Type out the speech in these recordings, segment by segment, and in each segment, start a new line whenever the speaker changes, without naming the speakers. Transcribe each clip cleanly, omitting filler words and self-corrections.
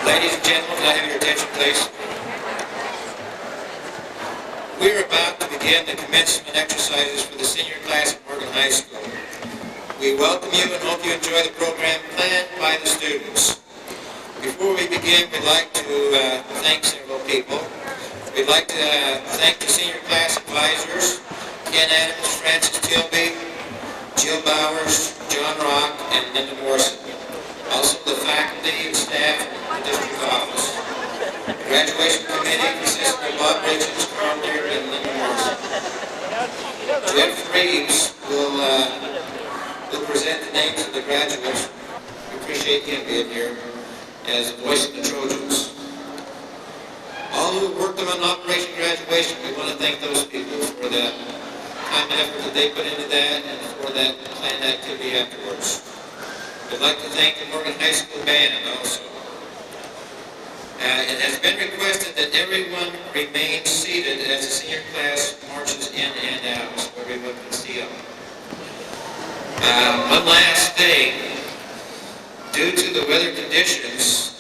Ladies and gentlemen, can I have your attention, please? We're about to begin the commencement exercises for the senior class at Morgan High School. We welcome you and hope you enjoy the program planned by the students. Before we begin, we'd like to thank several people. We'd like to thank the senior class advisors, Ken Adams, Francis Tilby, Jill Bowers, John Rock, and Linda Morrison. Also the faculty and staff in the district office. The graduation committee consists of Bob Richards, Carl Lear, and Linda Morrison. Jeff Reeves will present the names of the graduates. We appreciate him being here as the voice of the Trojans. All who worked on Operation Graduation, we want to thank those people for the time and effort that they put into that and for that planned activity afterwards. We'd like to thank the Morgan High School band also. It has been requested that everyone remain seated as the senior class marches in and out so everyone can see them. One last thing. Due to the weather conditions,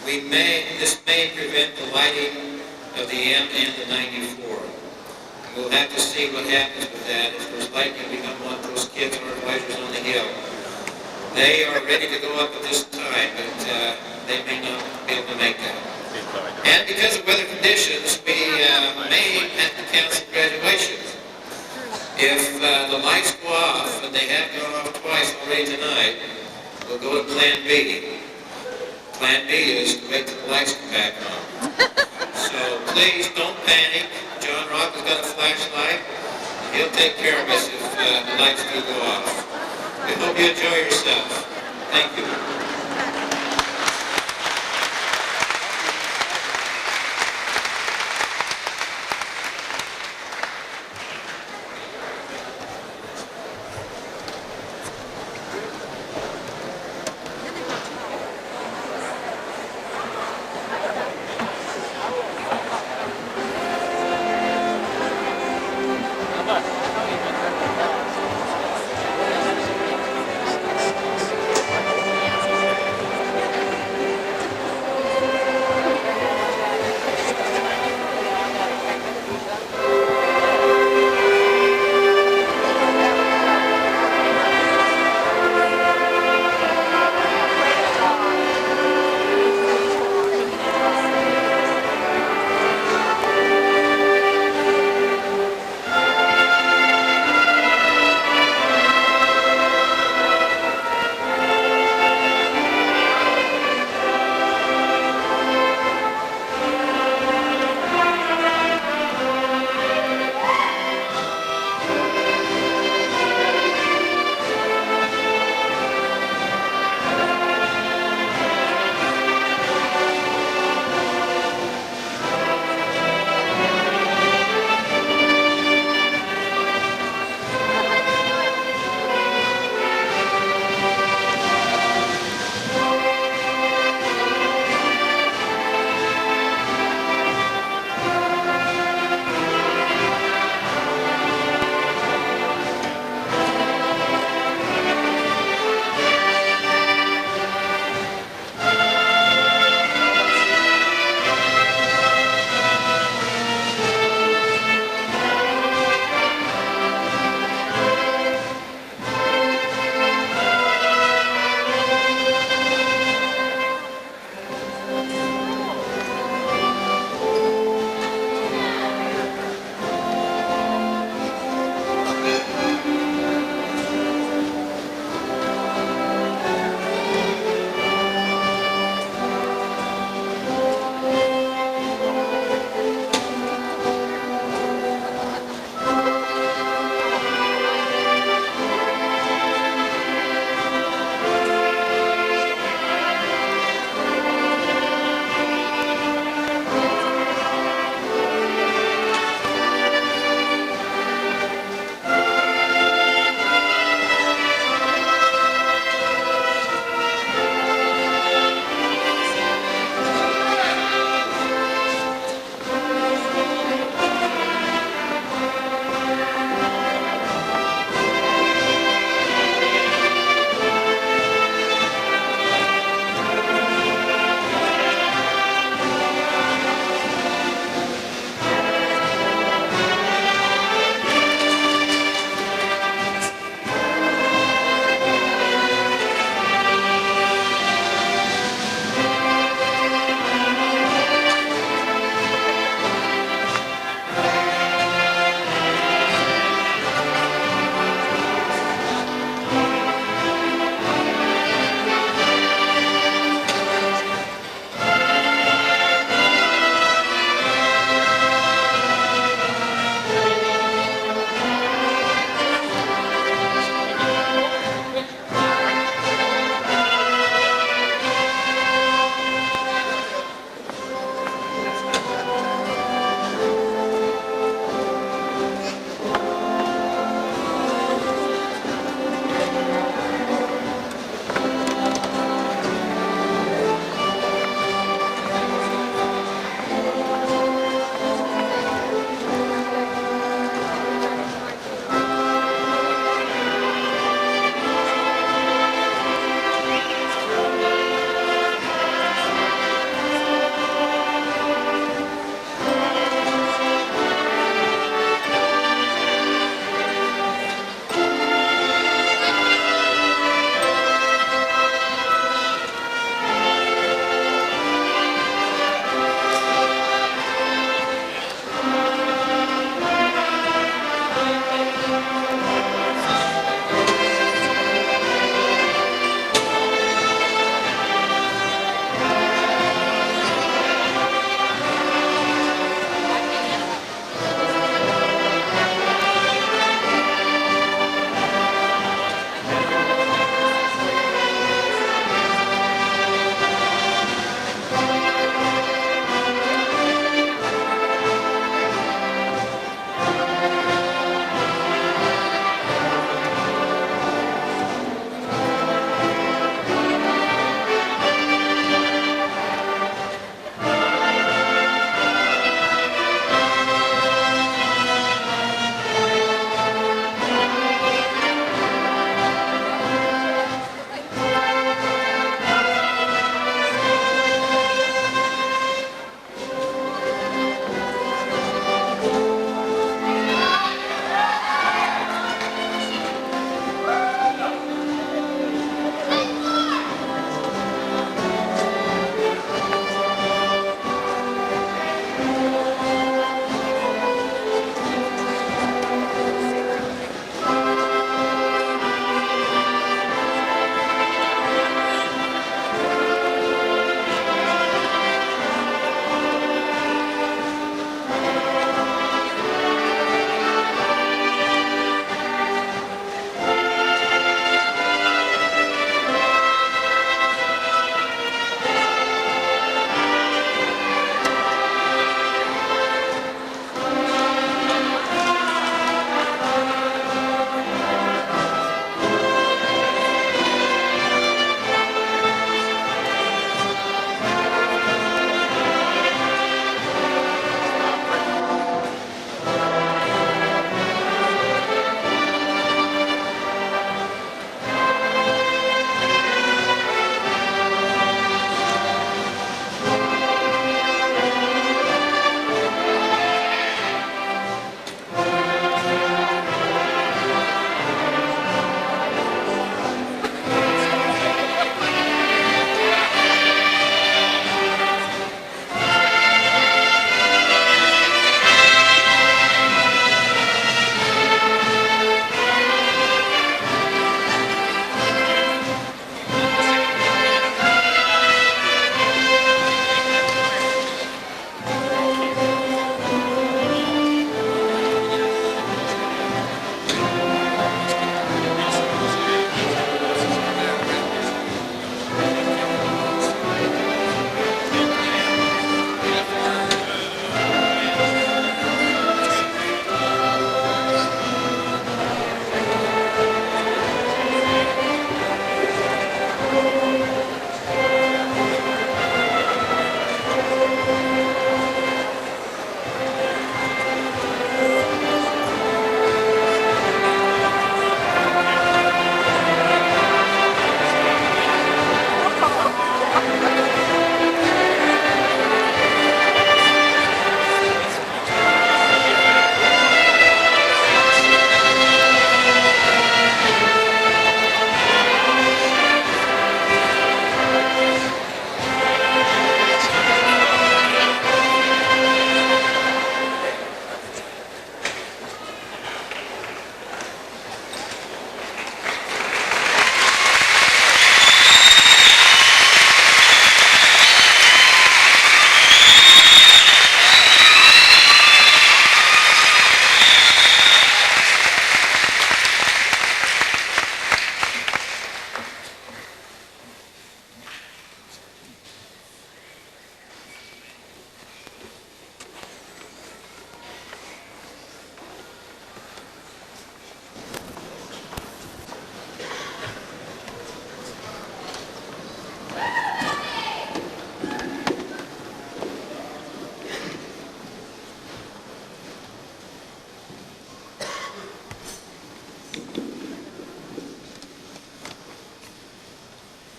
this may prevent the lighting of the M and the 94. We'll have to see what happens with that. If there's lightning, we don't want those kids or advisors on the hill. They are ready to go up at this time, but they may not be able to make that. And because of weather conditions, we may have to cancel graduation. If the lights go off, and they have gone off twice already tonight, we'll go to Plan B. Plan B is to wait till the lights come back on. So please don't panic. John Rock has got a flashlight. He'll take care of us if the lights do go off. We hope you enjoy yourself. Thank you.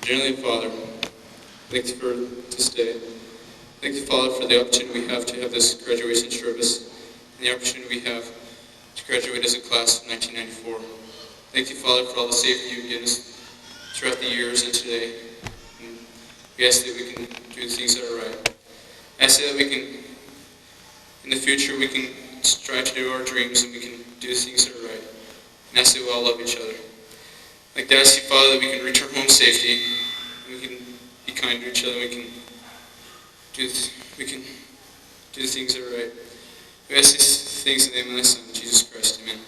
Dearly Father, thank you for this day. Thank you, Father, for the opportunity we have to have this graduation service and the opportunity we have to graduate as a class of 1994. Thank you, Father, for all the safety you've given us throughout the years and today. And we ask that we can do things that are right. I ask that we can, in the future, we can strive to do our dreams and we can do things that are right. And I ask that we all love each other. I'd like to ask you, Father, that we can return home safely. We can be kind to each other. We can do the things that are right. We ask these things in the name of thy Son, Jesus Christ. Amen.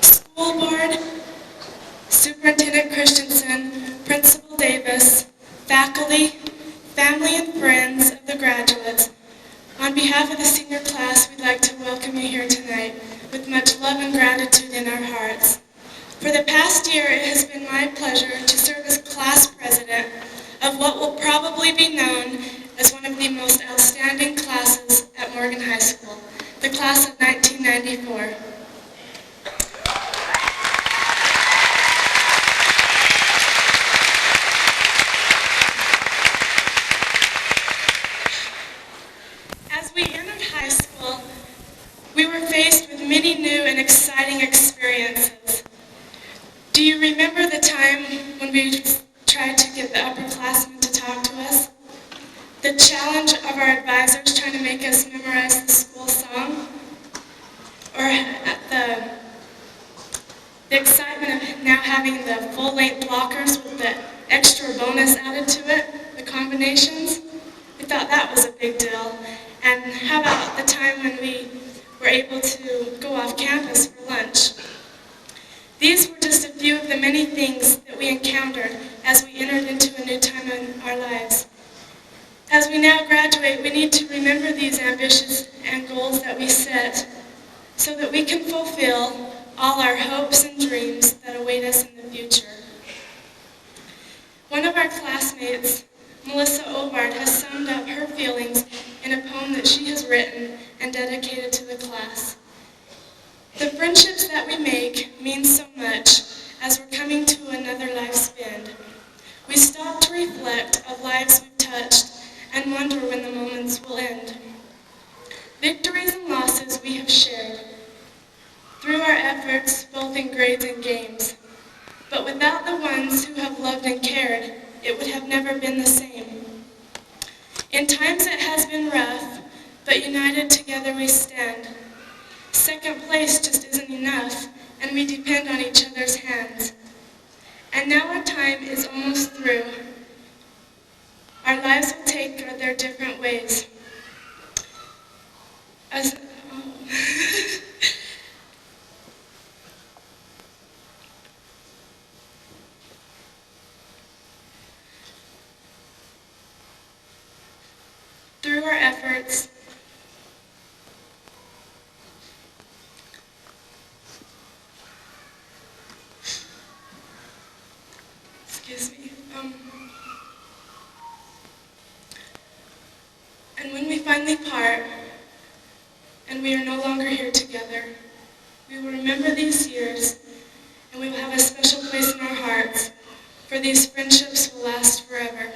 School Board, Superintendent Christensen, Principal Davis, faculty, family and friends of the graduates, on behalf of the senior class, we'd like to welcome you here tonight with much love and gratitude in our hearts. For the past year, it has been my pleasure to serve as class president of what will probably be known as one of the most outstanding classes at Morgan High School, the class of 1994. As we entered high school, we were faced with many new and exciting experiences. Do you remember the time when we tried to get the upperclassmen to talk to us? The challenge of our advisors trying to make us memorize the school song? Or the excitement of now having the full-length blockers with the extra bonus added to it, the combinations? We thought that was a big deal. And how about the time when we were able to go off campus for lunch? These were just a few of the many things that we encountered as we entered into a new time in our lives. As we now graduate, we need to remember these ambitions and goals that we set so that we can fulfill all our hopes and dreams that await us in the future. One of our classmates, Melissa Ovard, has summed up her feelings in a poem that she has written and dedicated to the class. The friendships that we make mean so much as we're coming to another life's end. We stop to reflect of lives we've touched and wonder when the moments will end. Victories and losses we have shared through our efforts both in grades and games. But without the ones who have loved and cared, it would have never been the same. In times it has been rough, but united together we stand. Second place just isn't enough, and we depend on each other's hands. And now our time is almost through. Our lives will take their different ways. Through our efforts, and when we finally part, and we are no longer here together, we will remember these years, and we will have a special place in our hearts, for these friendships will last forever.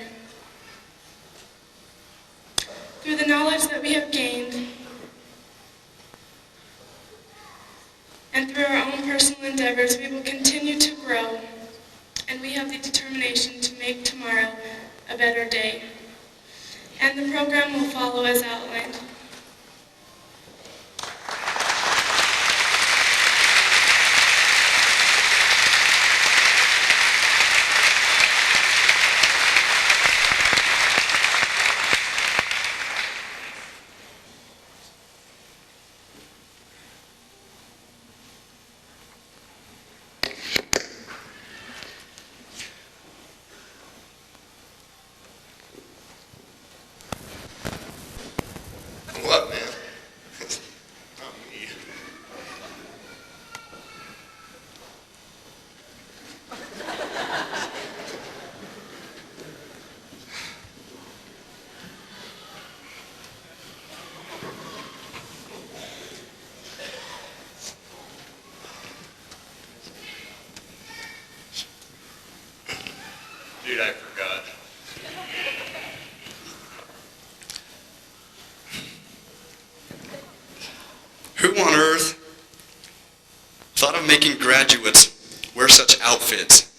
Through the knowledge that we have gained, and through our own personal endeavors, we will continue to grow, and we have the determination to make tomorrow a better day. And the program will follow as outlined.
thought of making graduates wear such outfits.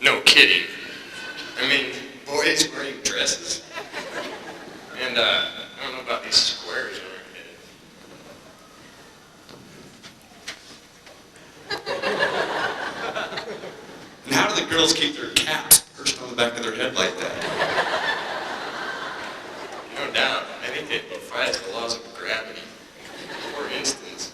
No kidding. I mean, boys wearing dresses. And, I don't know about these squares on our head.
And how do the girls keep their caps perched on the back of their head like that?
No doubt. I think it defies the laws of gravity. For instance.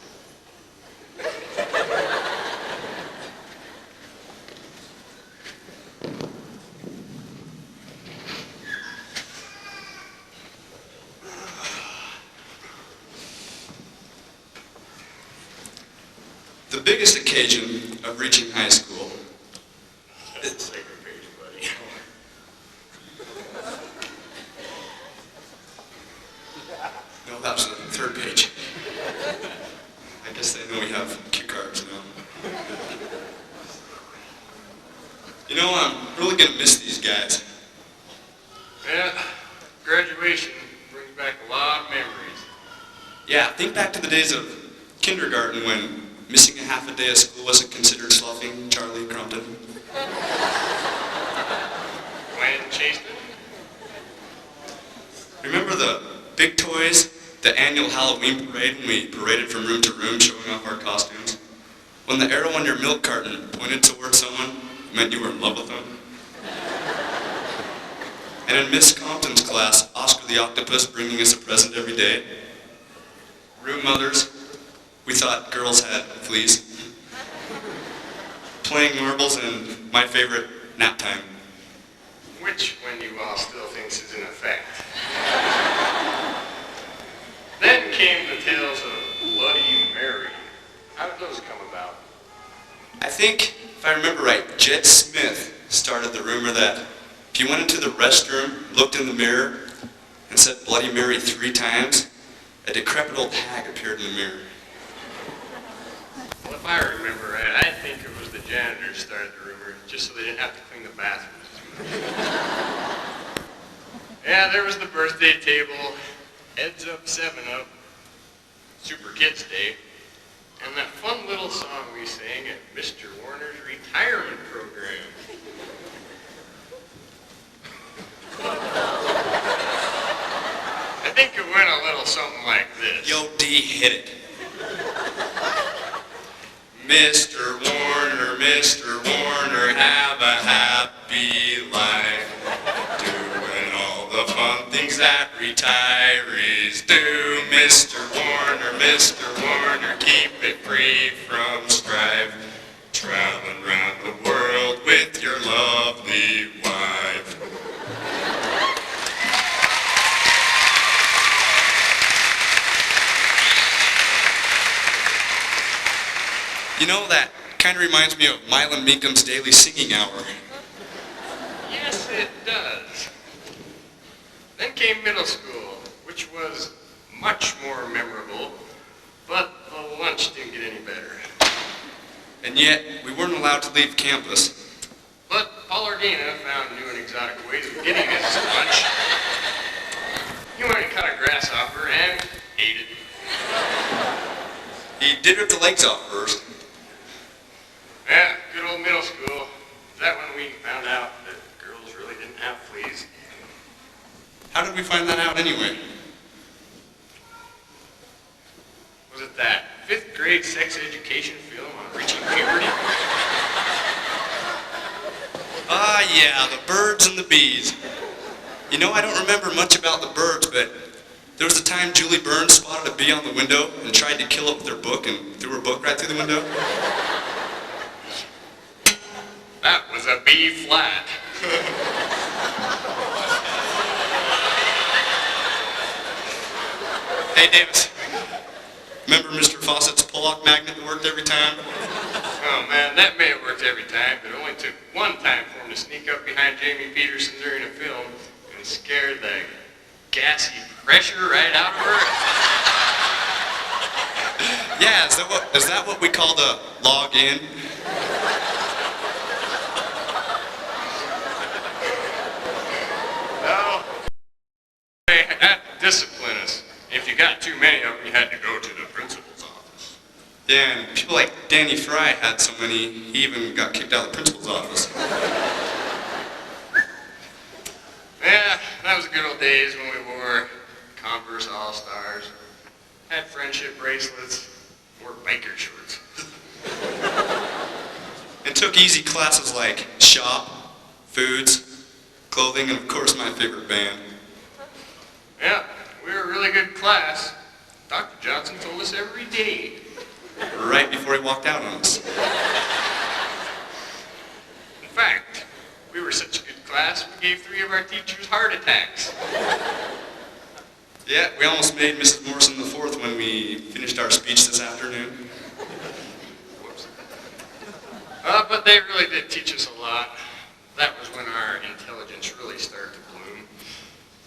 The biggest occasion of reaching high school.
That's the second page, buddy.
No, that was the third page. I guess they know we have cue cards now. You know, I'm really gonna miss these guys.
Yeah, graduation brings back a lot of memories.
Yeah, think back to the days of kindergarten when missing a half a day of school wasn't considered sloughing, Charlie Crumpton.
When chased it?
Remember the big toys, the annual Halloween parade when we paraded from room to room showing off our costumes? When the arrow on your milk carton pointed towards someone, it meant you were in love with them. And in Miss Compton's class, Oscar the Octopus bringing us a present every day. Room mothers, we thought girls had fleas. Playing marbles and my favorite, nap time.
Which one you all still thinks is in effect. Then came the tales of Bloody Mary. How did those come about?
I think, if I remember right, Jed Smith started the rumor that if you went into the restroom, looked in the mirror, and said Bloody Mary 3 times, a decrepit old hag appeared in the mirror.
Well, if I remember right, I think it was the janitors started the rumor, just so they didn't have to clean the bathrooms as much. Yeah, there was the birthday table, Heads Up 7-Up, Super Kids Day, and that fun little song we sang at Mr. Warner's retirement program. I think it went a little something like this.
Yo, D, hit it. Mr. Warner, have a happy life. Doing all the fun things that retirees do. Mr. Warner, keep it free from strife. Traveling around the world with your lovely wife. You know, that kind of reminds me of Mylan Meekum's Daily Singing Hour.
Yes, it does. Then came middle school, which was much more memorable, but the lunch didn't get any better.
And yet, we weren't allowed to leave campus.
But Paul Ordina found new and exotic ways of getting his lunch. He went and cut a grasshopper and ate it.
He did rip the legs off first.
Yeah, good old middle school. Is that when we found out that girls really didn't have fleas?
How did we find that out anyway?
Was it that 5th grade sex education film on reaching puberty?
Ah, yeah, the birds and the bees. You know, I don't remember much about the birds, but there was a time Julie Burns spotted a bee on the window and tried to kill it with her book and threw her book right through the window.
That was a B flat.
Hey, Davis. Remember Mr. Fawcett's pull-lock magnet that worked every time?
Oh man, that may have worked every time, but it only took one time for him to sneak up behind Jamie Peterson during a film and scare the gassy pressure right out of her.
Yeah, is that what we call the log in?
Well, they had to discipline us. If you got too many of them, you had to go to the principal's office.
Yeah, and people like Danny Fry had so many, he even got kicked out of the principal's office.
Yeah, that was the good old days when we wore Converse All-Stars, had friendship bracelets, wore biker shorts.
And took easy classes like shop, foods, clothing, and of course my favorite band.
Yeah, we were a really good class. Dr. Johnson told us every day.
Right before he walked out on us.
In fact, we were such a good class, we gave 3 of our teachers heart attacks.
Yeah, we almost made Mrs. Morrison the fourth when we finished our speech this afternoon.
Whoops. But they really did teach us a lot. That was when our intelligence really started to bloom.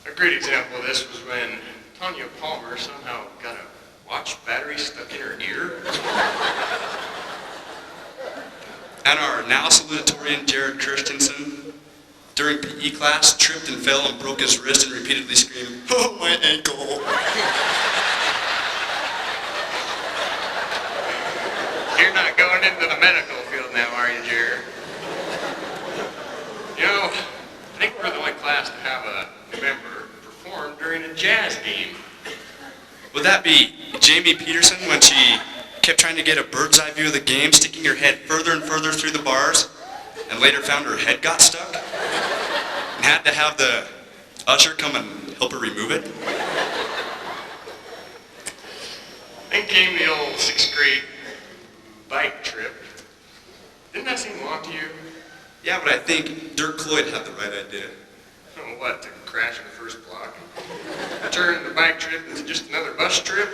A great example of this was when Tanya Palmer somehow got a watch battery stuck in her ear.
And our now salutatorian Jared Christensen, during PE class, tripped and fell and broke his wrist and repeatedly screamed, "Oh, my ankle!"
You're not going into the medical field now, are you, Jared? You know, I think we're the only class to have a member perform during a jazz game.
Would that be Jamie Peterson when she kept trying to get a bird's eye view of the game, sticking her head further and further through the bars, and later found her head got stuck, and had to have the usher come and help her remove it?
Then came the old 6th grade bike trip. Didn't that seem long to you?
Yeah, but I think Dirk Cloyd had the right idea.
Oh, what, to crash in the first block? Turn the bike trip into just another bus trip?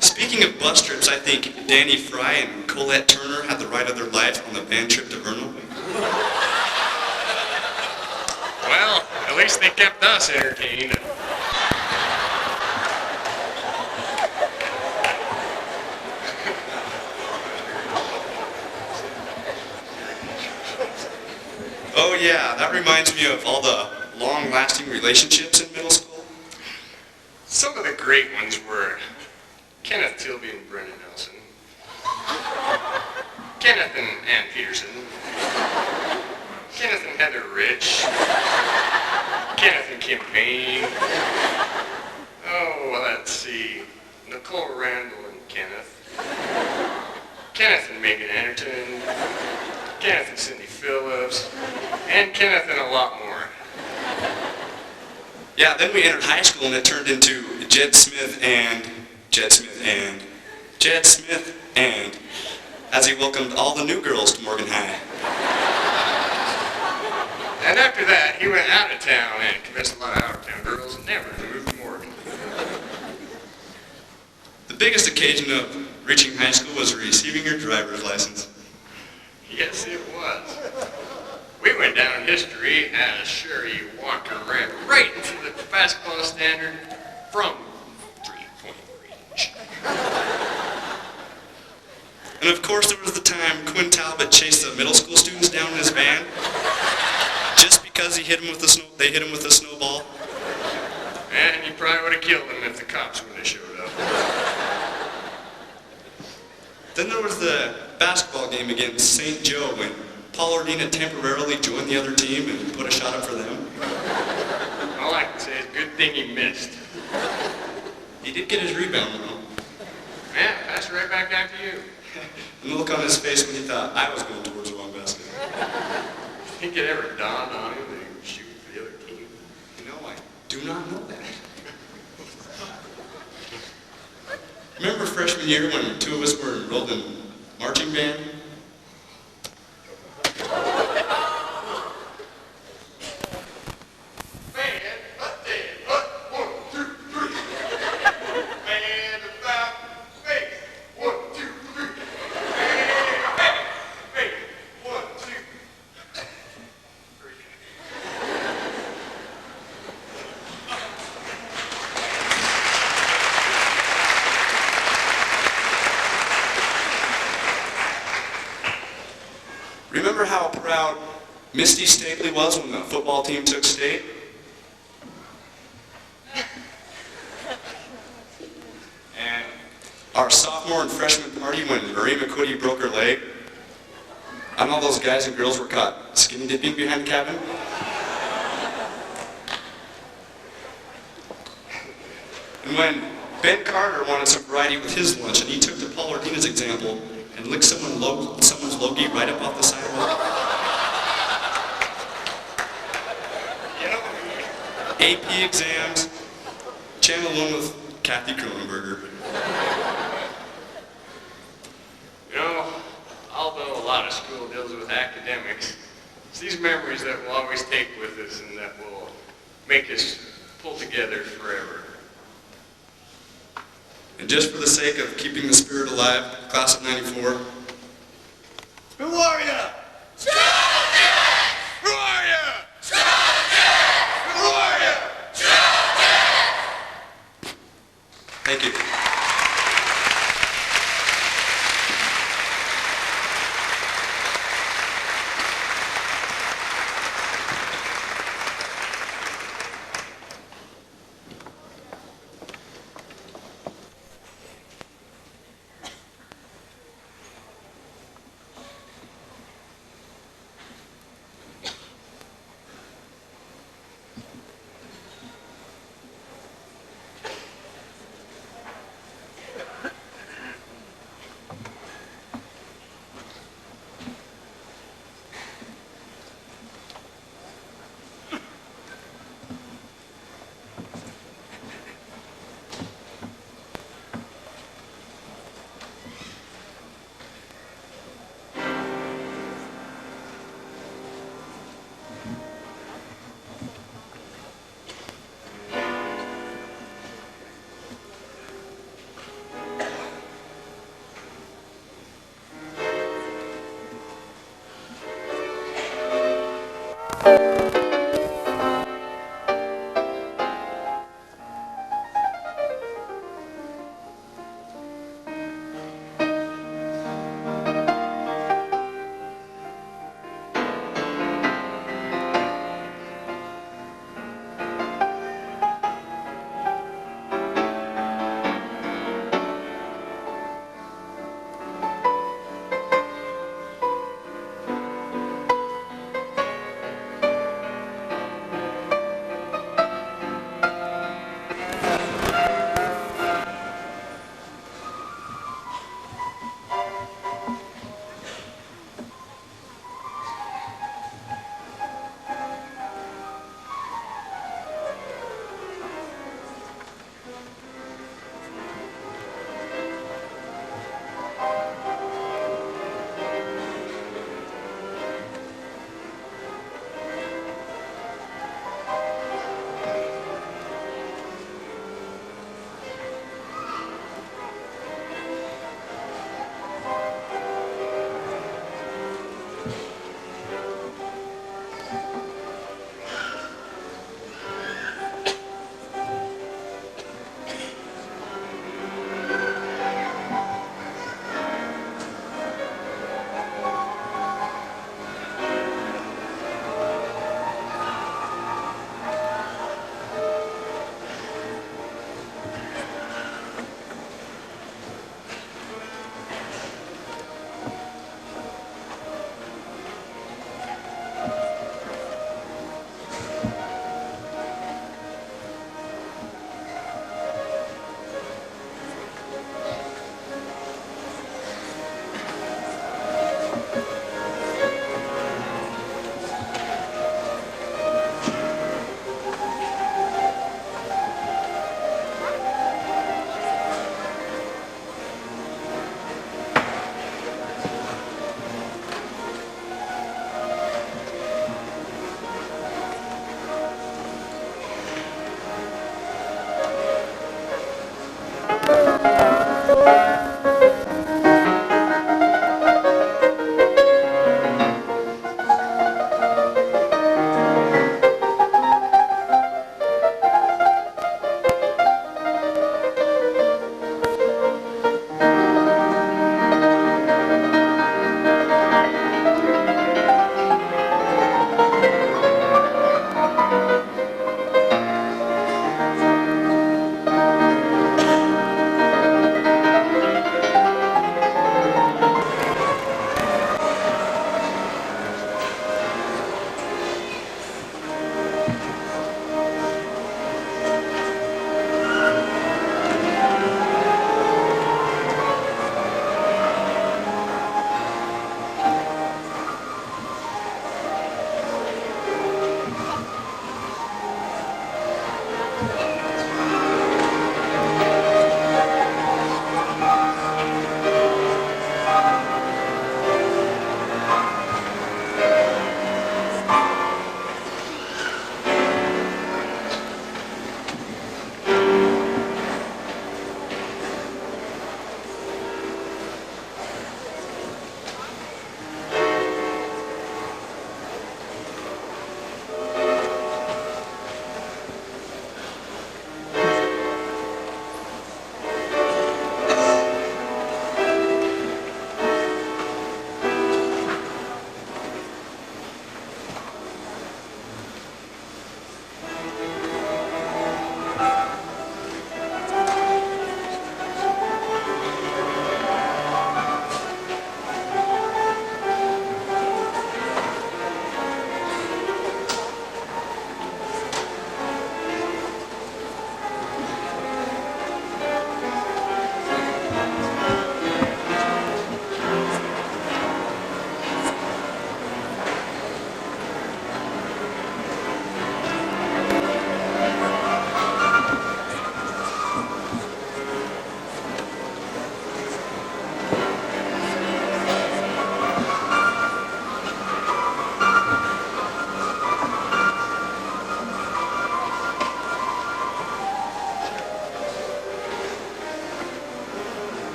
Speaking of bus trips, I think Danny Fry and Colette Turner had the ride of their life on the band trip to Vernal.
Well, at least they kept us entertained.
Oh yeah, that reminds me of all the long-lasting relationships in middle school.
Some of the great ones were Kenneth Tilby and Brendan Nelson, Kenneth and Ann Peterson, Kenneth and Heather Rich, Kenneth and Kim Payne. Oh, well, let's see, Nicole Randall and Kenneth, Kenneth and Megan Anderton, Kenneth and Cindy Phillips, and Kenneth and a lot more.
Yeah, then we entered high school and it turned into Jed Smith and Jed Smith and Jed Smith and, as he welcomed all the new girls to Morgan High.
And after that, he went out of town and convinced a lot of out-of-town girls never to move to Morgan.
The biggest occasion of reaching high school was receiving your driver's license.
Yes, it was. We went down in history as Sherry Walker ran right into the basketball standard from 3-point range.
And of course there was the time Quinn Talbot chased the middle school students down in his van just because they hit him with a snowball.
And you probably would have killed him if the cops would have showed up.
Then there was the basketball game against St. Joe when Paul Ordina temporarily joined the other team and put a shot up for them.
All I can say is good thing he missed.
He did get his rebound though.
Yeah, pass it right back after you.
And the look on his face when he thought I was going towards the wrong basket.
Think it ever dawned on him that he would shoot for the other team?
You know, I do not know that. Remember freshman year when 2 of us were enrolled in marching band? Remember how proud Misty Stapley was when the football team took state? our sophomore and freshman party when Marie McQuitty broke her leg, and all those guys and girls were caught skinny dipping behind the cabin. And when Ben Carter wanted some variety with his lunch, and he took the Paul Ordina's example and licked someone's logie right up off the sidewalk. You know, AP exams, channel one with Kathy Kronenberger.
You know, although a lot of school deals with academics, it's these memories that we'll always take with us and that will make us pull together forever.
And just for the sake of keeping the spirit alive, class of '94. Who are ya? Trojans! Who are ya? Trojans! Who are ya? Trojans! Thank you.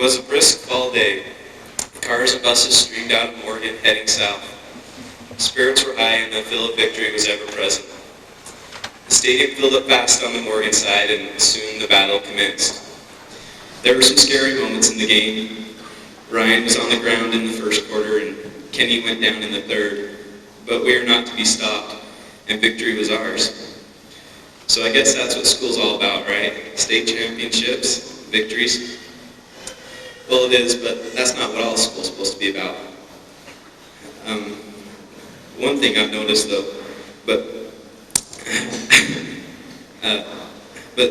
was a brisk fall day. Cars and buses streamed out of Morgan heading south. Spirits were high and the feel of victory was ever present. The stadium filled up fast on the Morgan side and soon the battle commenced. There were some scary moments in the game. Ryan was on the ground in the first quarter and Kenny went down in the third, but we are not to be stopped and victory was ours. So I guess that's what school's all about, right? State championships, victories. Well, it is, but that's not what all school's supposed to be about. One thing I've noticed though, but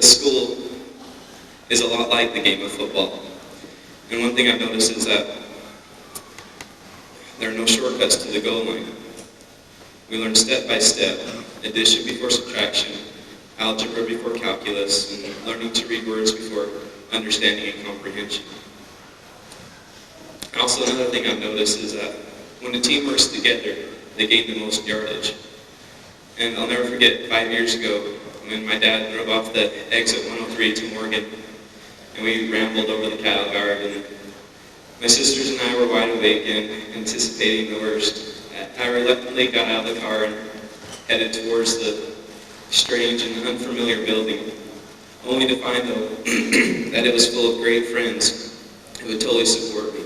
school is a lot like the game of football. And one thing I've noticed is that there are no shortcuts to the goal line. We learn step by step, addition before subtraction, algebra before calculus, and learning to read words before understanding and comprehension. Also, another thing I've noticed is that when a team works together, they gain the most yardage. And I'll never forget 5 years ago when my dad drove off the exit 103 to Morgan, and we rambled over the cattle guard, and my sisters and I were wide awake and anticipating the worst. I reluctantly got out of the car and headed towards the strange and unfamiliar building, only to find though that it was full of great friends who would totally support me.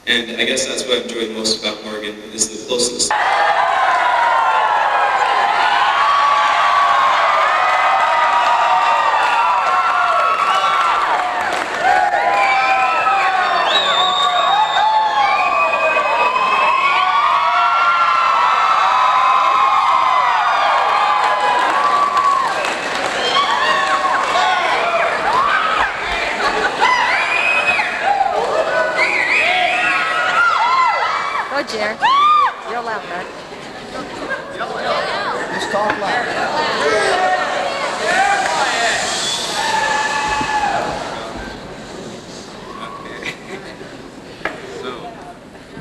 And I guess that's what I enjoyed most about Morgan, is the closeness.
Go, Jer. You're loud, bud.
Just talk loud.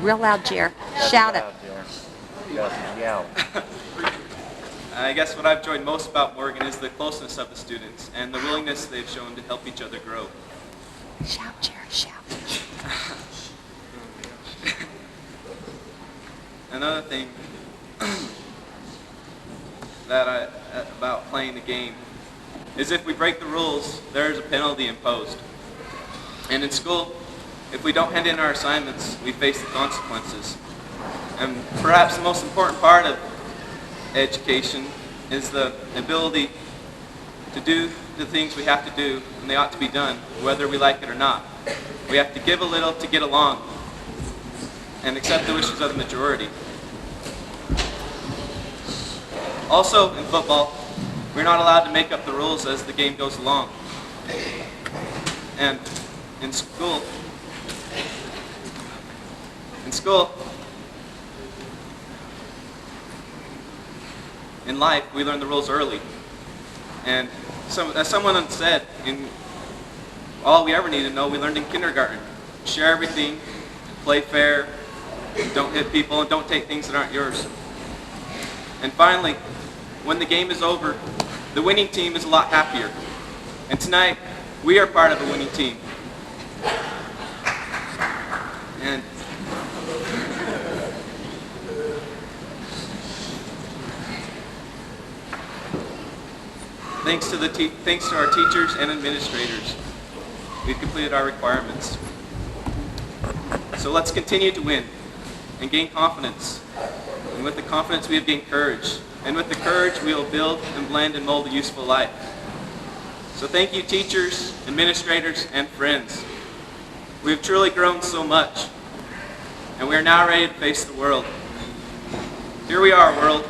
Real loud, Jer. Shout it.
Yell.
I guess what I've enjoyed most about Morgan is the closeness of the students and the willingness they've shown to help each other grow.
Shout, Jer. Shout.
Another thing about playing the game is if we break the rules, there is a penalty imposed. And in school, if we don't hand in our assignments, we face the consequences. And perhaps the most important part of education is the ability to do the things we have to do, and they ought to be done, whether we like it or not. We have to give a little to get along and accept the wishes of the majority. Also, in football, we're not allowed to make up the rules as the game goes along. And in school, in life, we learn the rules early. And as someone said, all we ever need to know, we learned in kindergarten. Share everything, play fair, don't hit people, and don't take things that aren't yours. And finally, when the game is over, the winning team is a lot happier. And tonight, we are part of a winning team. And thanks to our teachers and administrators, we've completed our requirements. So let's continue to win and gain confidence. And with the confidence we have gained courage. And with the courage we will build and blend and mold a useful life. So thank you, teachers, administrators, and friends. We have truly grown so much. And we are now ready to face the world. Here we are, world.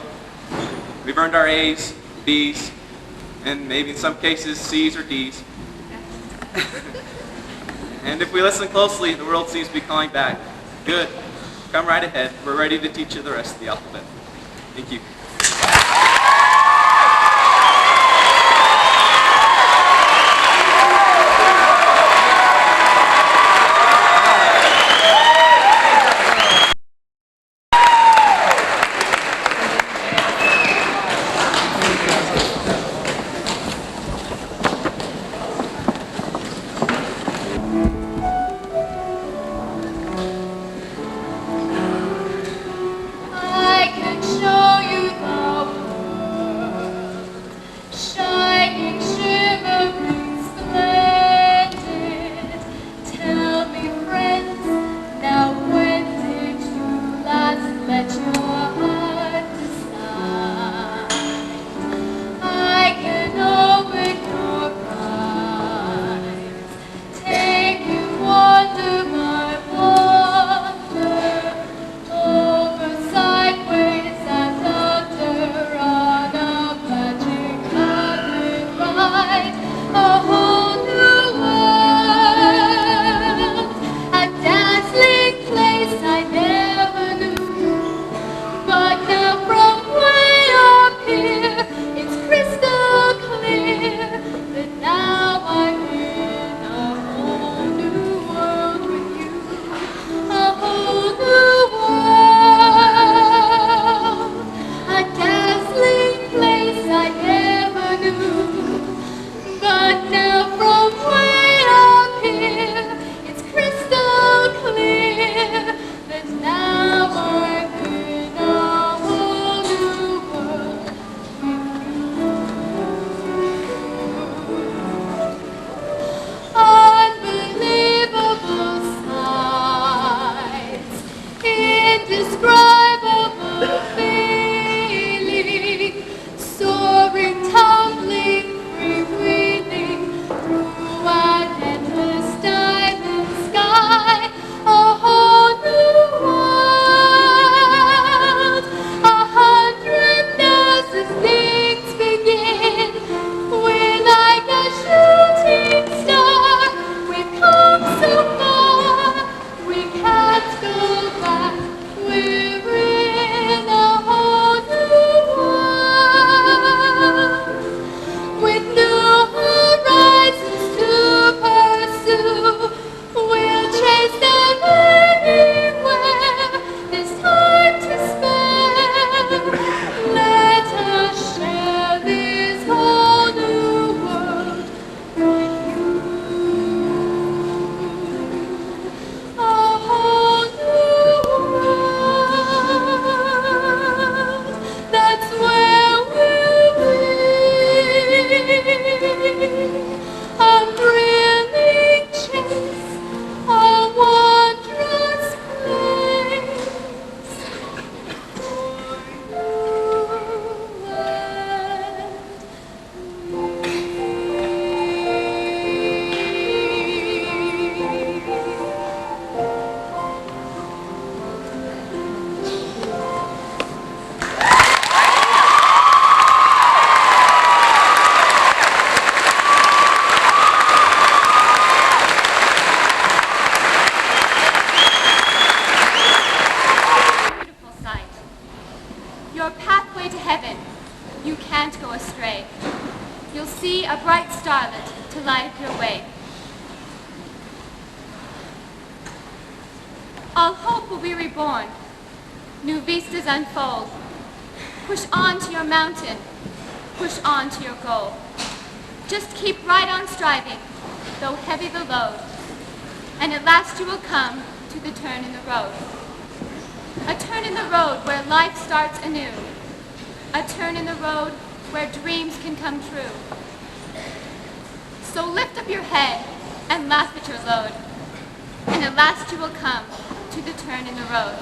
We've earned our A's, B's, and maybe in some cases C's or D's. And if we listen closely, the world seems to be calling back. Good. Come right ahead. We're ready to teach you the rest of the alphabet. Thank you.
All hope will be reborn. New vistas unfold. Push on to your mountain. Push on to your goal. Just keep right on striving, though heavy the load. And at last you will come to the turn in the road. A turn in the road where life starts anew. A turn in the road where dreams can come true. So lift up your head and laugh at your load. And at last you will come to the turn in the road.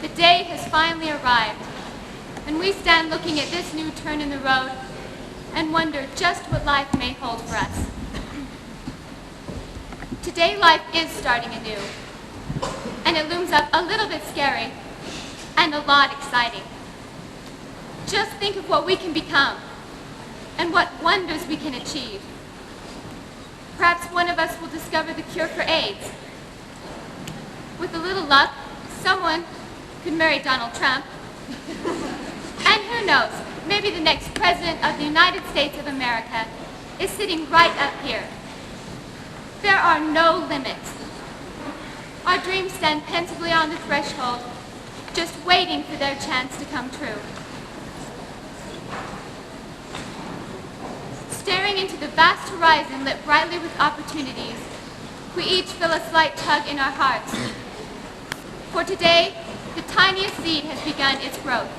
The day has finally arrived, and we stand looking at this new turn in the road and wonder just what life may hold for us. Today life is starting anew, and it looms up a little bit scary and a lot exciting. Just think of what we can become and what wonders we can achieve. Perhaps one of us will discover the cure for AIDS. With a little luck, someone could marry Donald Trump. And who knows, maybe the next president of the United States of America is sitting right up here. There are no limits. Our dreams stand pensively on the threshold, just waiting for their chance to come true. Staring into the vast horizon lit brightly with opportunities, we each feel a slight tug in our hearts. For today, the tiniest seed has begun its growth.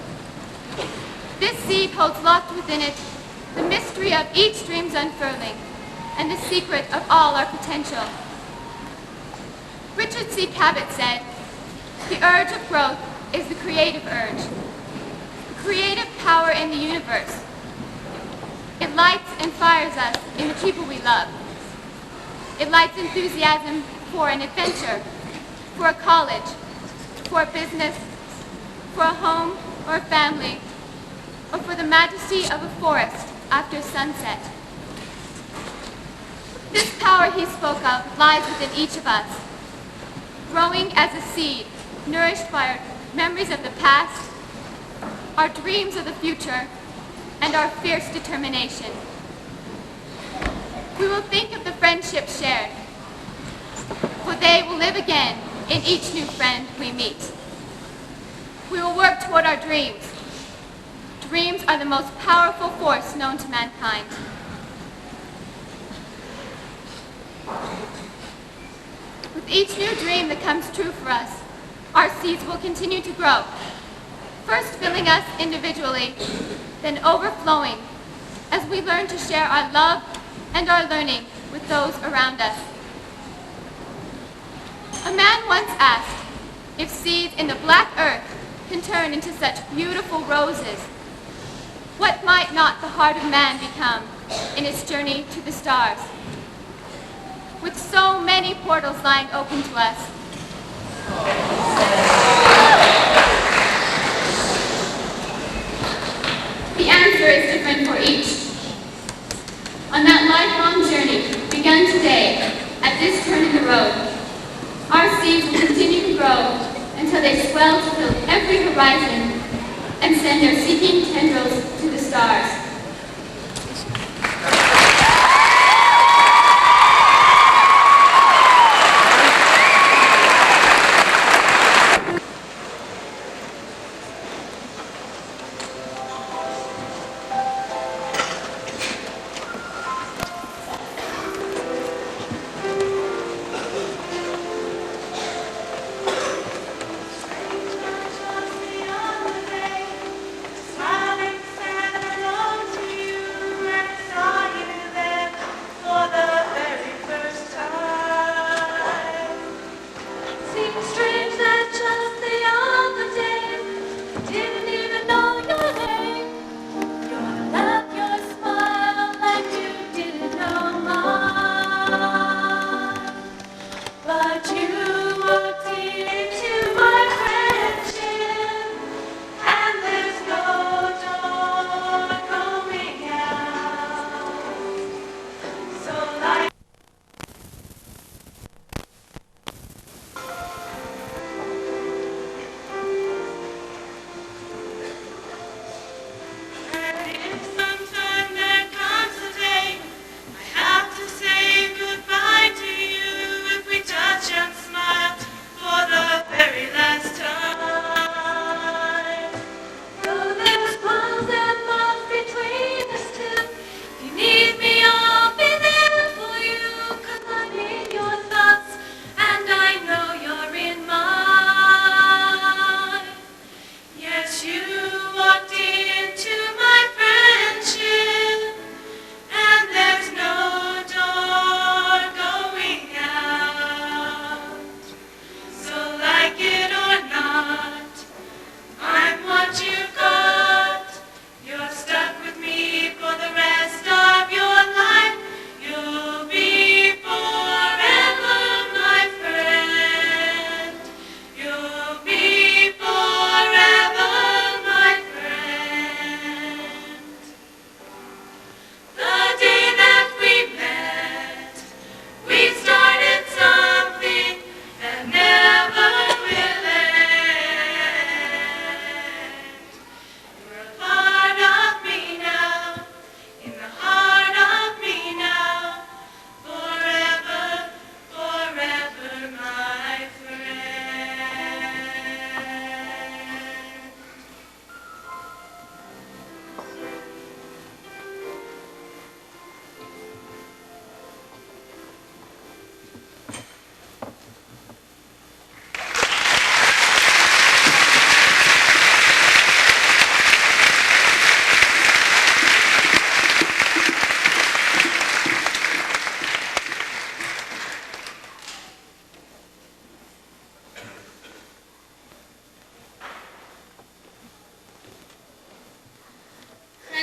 This seed holds locked within it the mystery of each dream's unfurling and the secret of all our potential. Richard C. Cabot said, "The urge of growth is the creative urge, the creative power in the universe. It lights and fires us in the people we love. It lights enthusiasm for an adventure, for a college, for a business, for a home or a family, or for the majesty of a forest after sunset. This power he spoke of lies within each of us, growing as a seed, nourished by our memories of the past, our dreams of the future, and our fierce determination. We will think of the friendships shared, for they will live again in each new friend we meet. We will work toward our dreams. Dreams are the most powerful force known to mankind. With each new dream that comes true for us, our seeds will continue to grow, first filling us individually, then overflowing as we learn to share our love and our learning with those around us. A man once asked if seeds in the black earth can turn into such beautiful roses, what might not the heart of man become in its journey to the stars? With so many portals lying open to us, the answer is different for each. On that lifelong journey begun today at this turn in the road, our seeds will continue to grow until they swell to fill every horizon and send their seeking tendrils to the stars.
Smiling Santa Claus.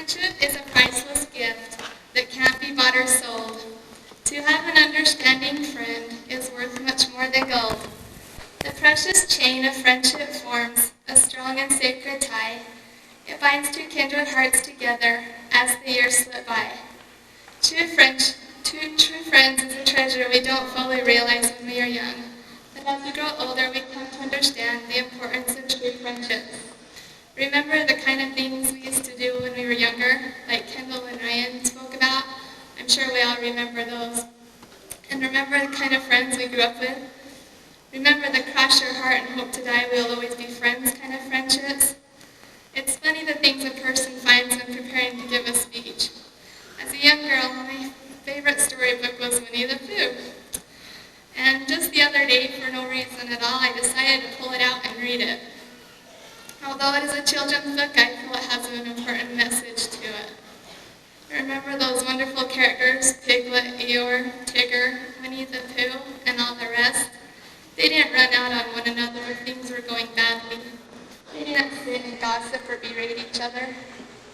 Friendship is a priceless gift that can't be bought or sold. To have an understanding friend is worth much more than gold. The precious chain of friendship forms a strong and sacred tie. It binds two kindred hearts together as the years slip by. True friends is a treasure we don't fully realize when we are young. But as we grow older, we come to understand the importance of true friendship. Remember the kind of things we used to do when we were younger, like Kendall and Ryan spoke about? I'm sure we all remember those. And remember the kind of friends we grew up with? Remember the cross your heart and hope to die we'll always be friends kind of friendships? It's funny the things a person finds when preparing to give a speech. As a young girl, my favorite storybook was Winnie the Pooh. And just the other day, for no reason at all, I decided to pull it out and read it. Although it is a children's book, I feel it has an important message to it. Remember those wonderful characters, Piglet, Eeyore, Tigger, Winnie the Pooh, and all the rest? They didn't run out on one another if things were going badly. They didn't sit and gossip or berate each other.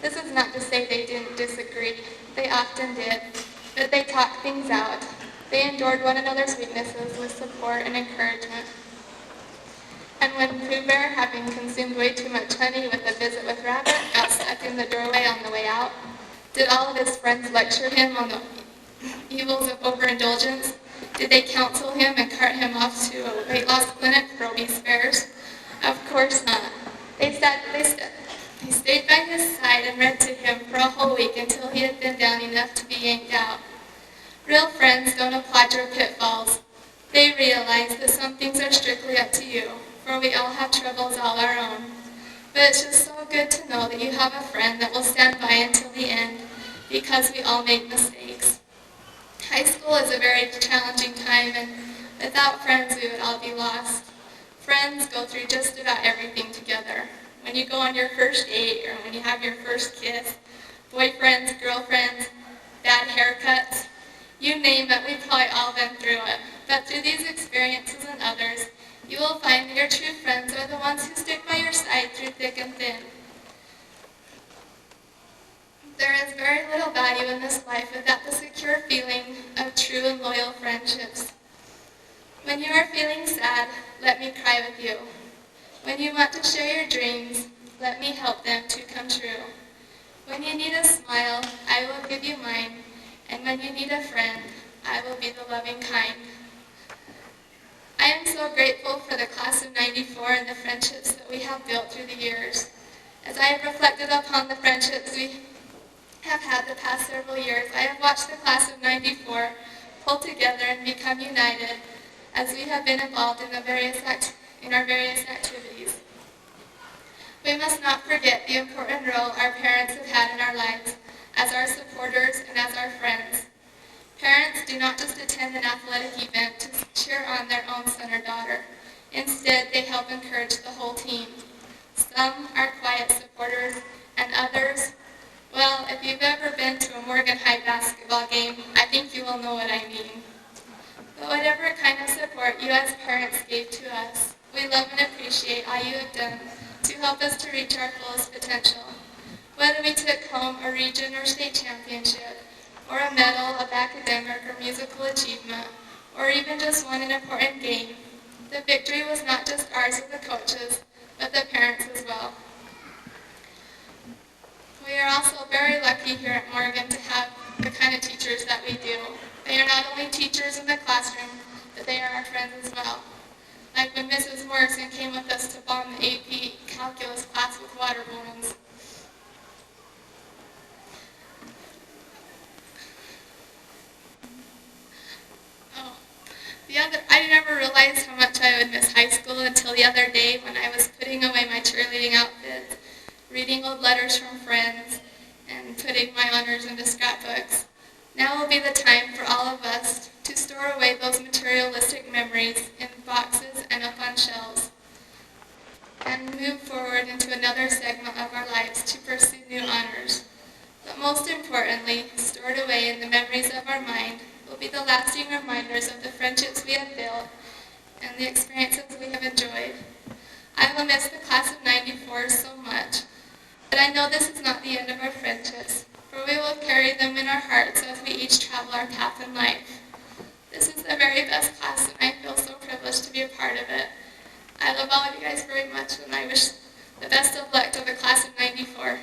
This is not to say they didn't disagree. They often did. But they talked things out. They endured one another's weaknesses with support and encouragement. And when Pooh Bear, having consumed way too much honey with a visit with Rabbit, got stuck in the doorway on the way out, did all of his friends lecture him on the evils of overindulgence? Did they counsel him and cart him off to a weight loss clinic for obese bears? Of course not. They stayed by his side and read to him for a whole week until he had been down enough to be yanked out. Real friends don't applaud your pitfalls. They realize that some things are strictly up to you, for we all have troubles all our own. But it's just so good to know that you have a friend that will stand by until the end, because we all make mistakes. High school is a very challenging time, and without friends we would all be lost. Friends go through just about everything together. When you go on your first date, or when you have your first kiss, boyfriends, girlfriends, bad haircuts, you name it, we've probably all been through it. But through these experiences and others, you will find that your true friends are the ones who stick by your side through thick and thin. There is very little value in this life without the secure feeling of true and loyal friendships. When you are feeling sad, let me cry with you. When you want to share your dreams, let me help them to come true. When you need a smile, I will give you mine. And when you need a friend, I will be the loving kind. I am so grateful for the class of '94 and the friendships that we have built through the years. As I have reflected upon the friendships we have had the past several years, I have watched the class of '94 pull together and become united as we have been involved in our various activities. We must not forget the important role our parents have had in our lives as our supporters and as our friends. Parents do not just attend an athletic event to cheer on their own son or daughter. Instead, they help encourage the whole team. Some are quiet supporters, and others, well, if you've ever been to a Morgan High basketball game, I think you will know what I mean. But whatever kind of support you as parents gave to us, we love and appreciate all you have done to help us to reach our fullest potential. Whether we took home a region or state championship, or a medal of academic or musical achievement, or even just won an important game, the victory was not just ours as the coaches, but the parents as well. We are also very lucky here at Morgan to have the kind of teachers that we do. They are not only teachers in the classroom, but they are our friends as well. Like when Mrs. Morrison came with us to bomb the AP calculus class with water balloons. I never realized how much I would miss high school until the other day when I was putting away my cheerleading outfits, reading old letters from friends, and putting my honors into scrapbooks. Now will be the time for all of us to store away those materialistic memories in boxes and up on shelves, and move forward into another segment of our lives to pursue new honors. But most importantly, stored away in the memories of our mind will be the lasting reminders of the friendships we have built and the experiences we have enjoyed. I will miss the class of '94 so much, but I know this is not the end of our friendship. branches, for we will carry them in our hearts as we each travel our path in life. This is the very best class, and I feel so privileged to be a part of it. I love all of you guys very much, and I wish the best of luck to the class of '94.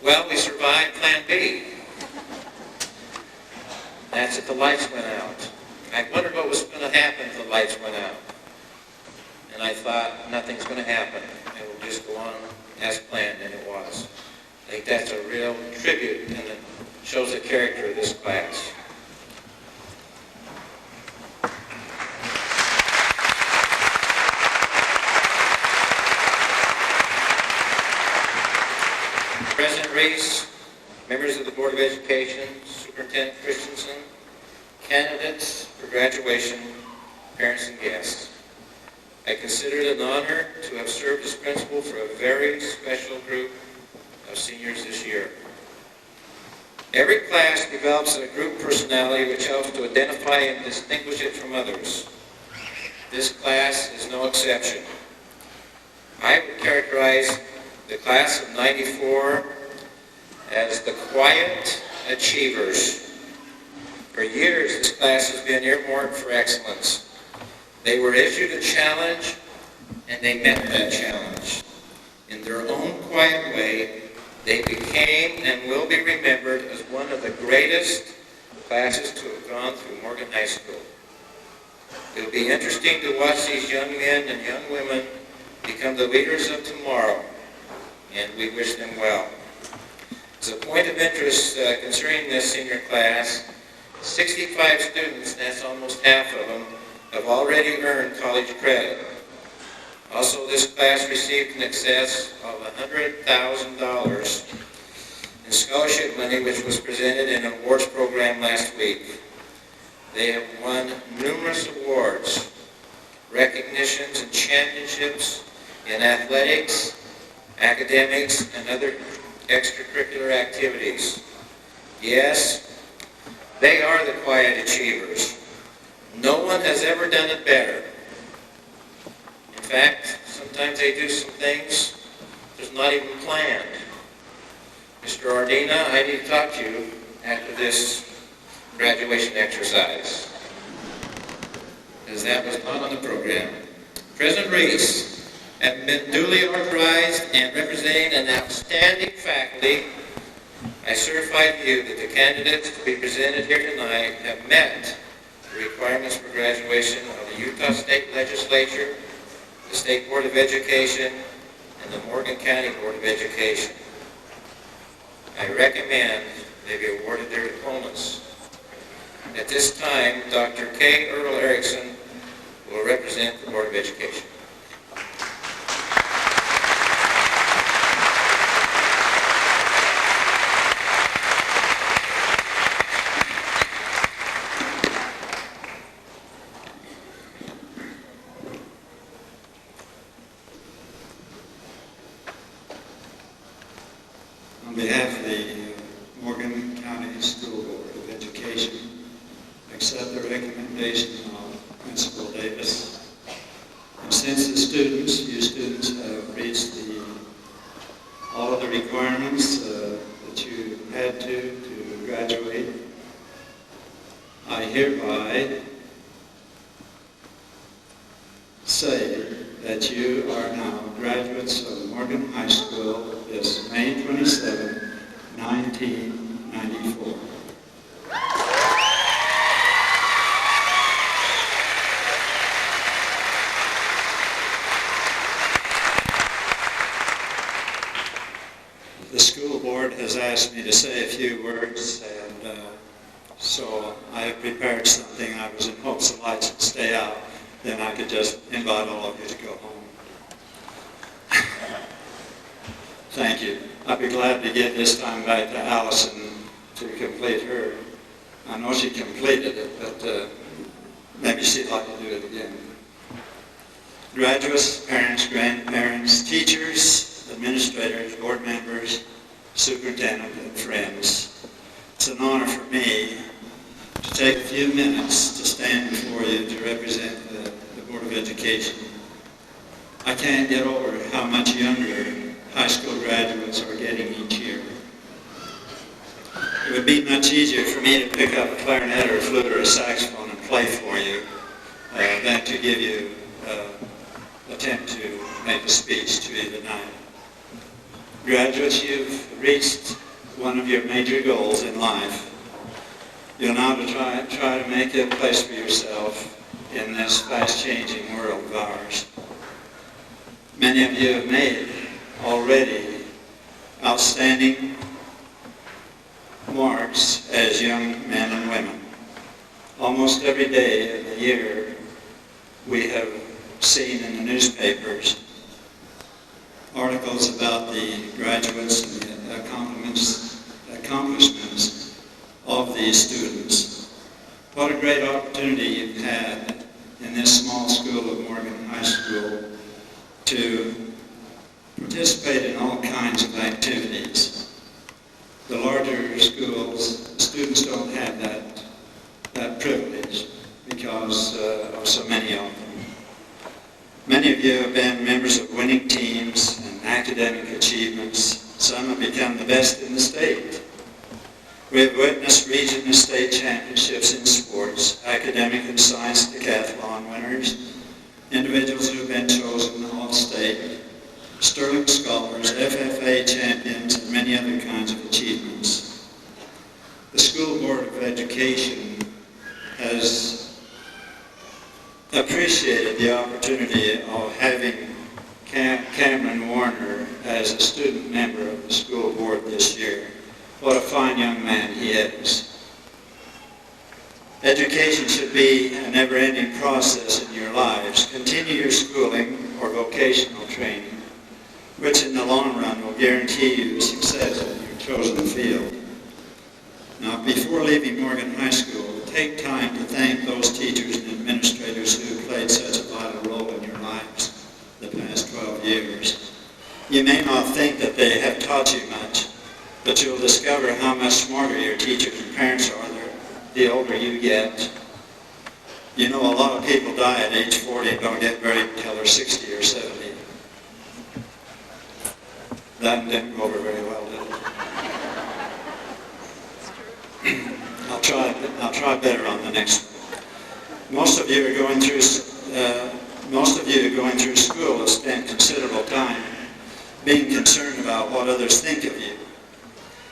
Well, we survived Plan B. That's if the lights went out. I wondered what was going to happen if the lights went out. And I thought, nothing's going to happen. It will just go on as planned, and it was. I think that's a real tribute, and it shows the character of this class. President Reese, members of the Board of Education, Superintendent Christensen, candidates for graduation, parents and guests. I consider it an honor to have served as principal for a very special group of seniors this year. Every class develops a group personality which helps to identify and distinguish it from others. This class is no exception. I would characterize the class of '94 as the quiet achievers. For years, this class has been earmarked for excellence. They were issued a challenge, and they met that challenge. In their own quiet way, they became and will be remembered as one of the greatest classes to have gone through Morgan High School. It will be interesting to watch these young men and young women become the leaders of tomorrow, and we wish them well. As a point of interest concerning this senior class, 65 students, that's almost half of them, have already earned college credit. Also, this class received in excess of $100,000 in scholarship money, which was presented in an awards program last week. They have won numerous awards, recognitions, and championships in athletics, academics, and other extracurricular activities. Yes, they are the quiet achievers. No one has ever done it better. In fact, sometimes they do some things that's not even planned. Mr. Ardina, I need to talk to you after this graduation exercise, because that was not on the program. President Reese, have been duly authorized and representing an outstanding faculty, I certify to you that the candidates to be presented here tonight have met the requirements for graduation of the Utah State Legislature, the State Board of Education, and the Morgan County Board of Education. I recommend they be awarded their diplomas. At this time, Dr. K. Earl Erickson will represent the Board of Education.
On behalf of the Morgan County School Board of Education, I accept the recommendation of Principal Davis. And since you students have reached all of the requirements that you had to graduate, I hereby say that you are now graduates of Morgan High School this May 27, 1994. The school board has asked me to say a few words, and so I have prepared something. I was in hopes the lights would stay out, then I could just invite all of you to go home. Thank you. I'd be glad to get this time back to Allison to complete her. I know she completed it, but maybe she'd like to do it again. Graduates, parents, grandparents, teachers, administrators, board members, superintendent, and friends, it's an honor for me to take a few minutes to stand before you to represent the Board of Education. I can't get over how much younger high school graduates are getting each year. It would be much easier for me to pick up a clarinet or a flute or a saxophone and play for you than to give you attempt to make a speech to you tonight. Graduates, you've reached one of your major goals in life. You'll now try to make a place for yourself in this fast-changing world of ours. Many of you have made already outstanding marks as young men and women. Almost every day of the year we have seen in the newspapers articles about the graduates and the accomplishments of these students. What a great opportunity you've had in this small school of Morgan High School to participate in all kinds of activities. The larger schools, the students don't have that privilege because of so many of them. Many of you have been members of winning teams and academic achievements. Some have become the best in the state. We have witnessed region and state championships in sports, academic and science decathlon winners, individuals who have been chosen All-State, Sterling Scholars, FFA champions, and many other kinds of achievements. The School Board of Education has appreciated the opportunity of having Cameron Warner as a student member of the school board this year. What a fine young man he is. Education should be a never-ending process in your lives. Continue your schooling or vocational training, which in the long run will guarantee you success in your chosen field. Now, before leaving Morgan High School, take time to thank those teachers and administrators who played such a vital role in your lives the past 12 years. You may not think that they have taught you much, but you'll discover how much smarter your teachers and parents are the older you get. You know, a lot of people die at age 40 and don't get married until they're 60 or 70. That didn't go over very well, did it? I'll try better on the next one. Most of you who are going through school have spent considerable time being concerned about what others think of you.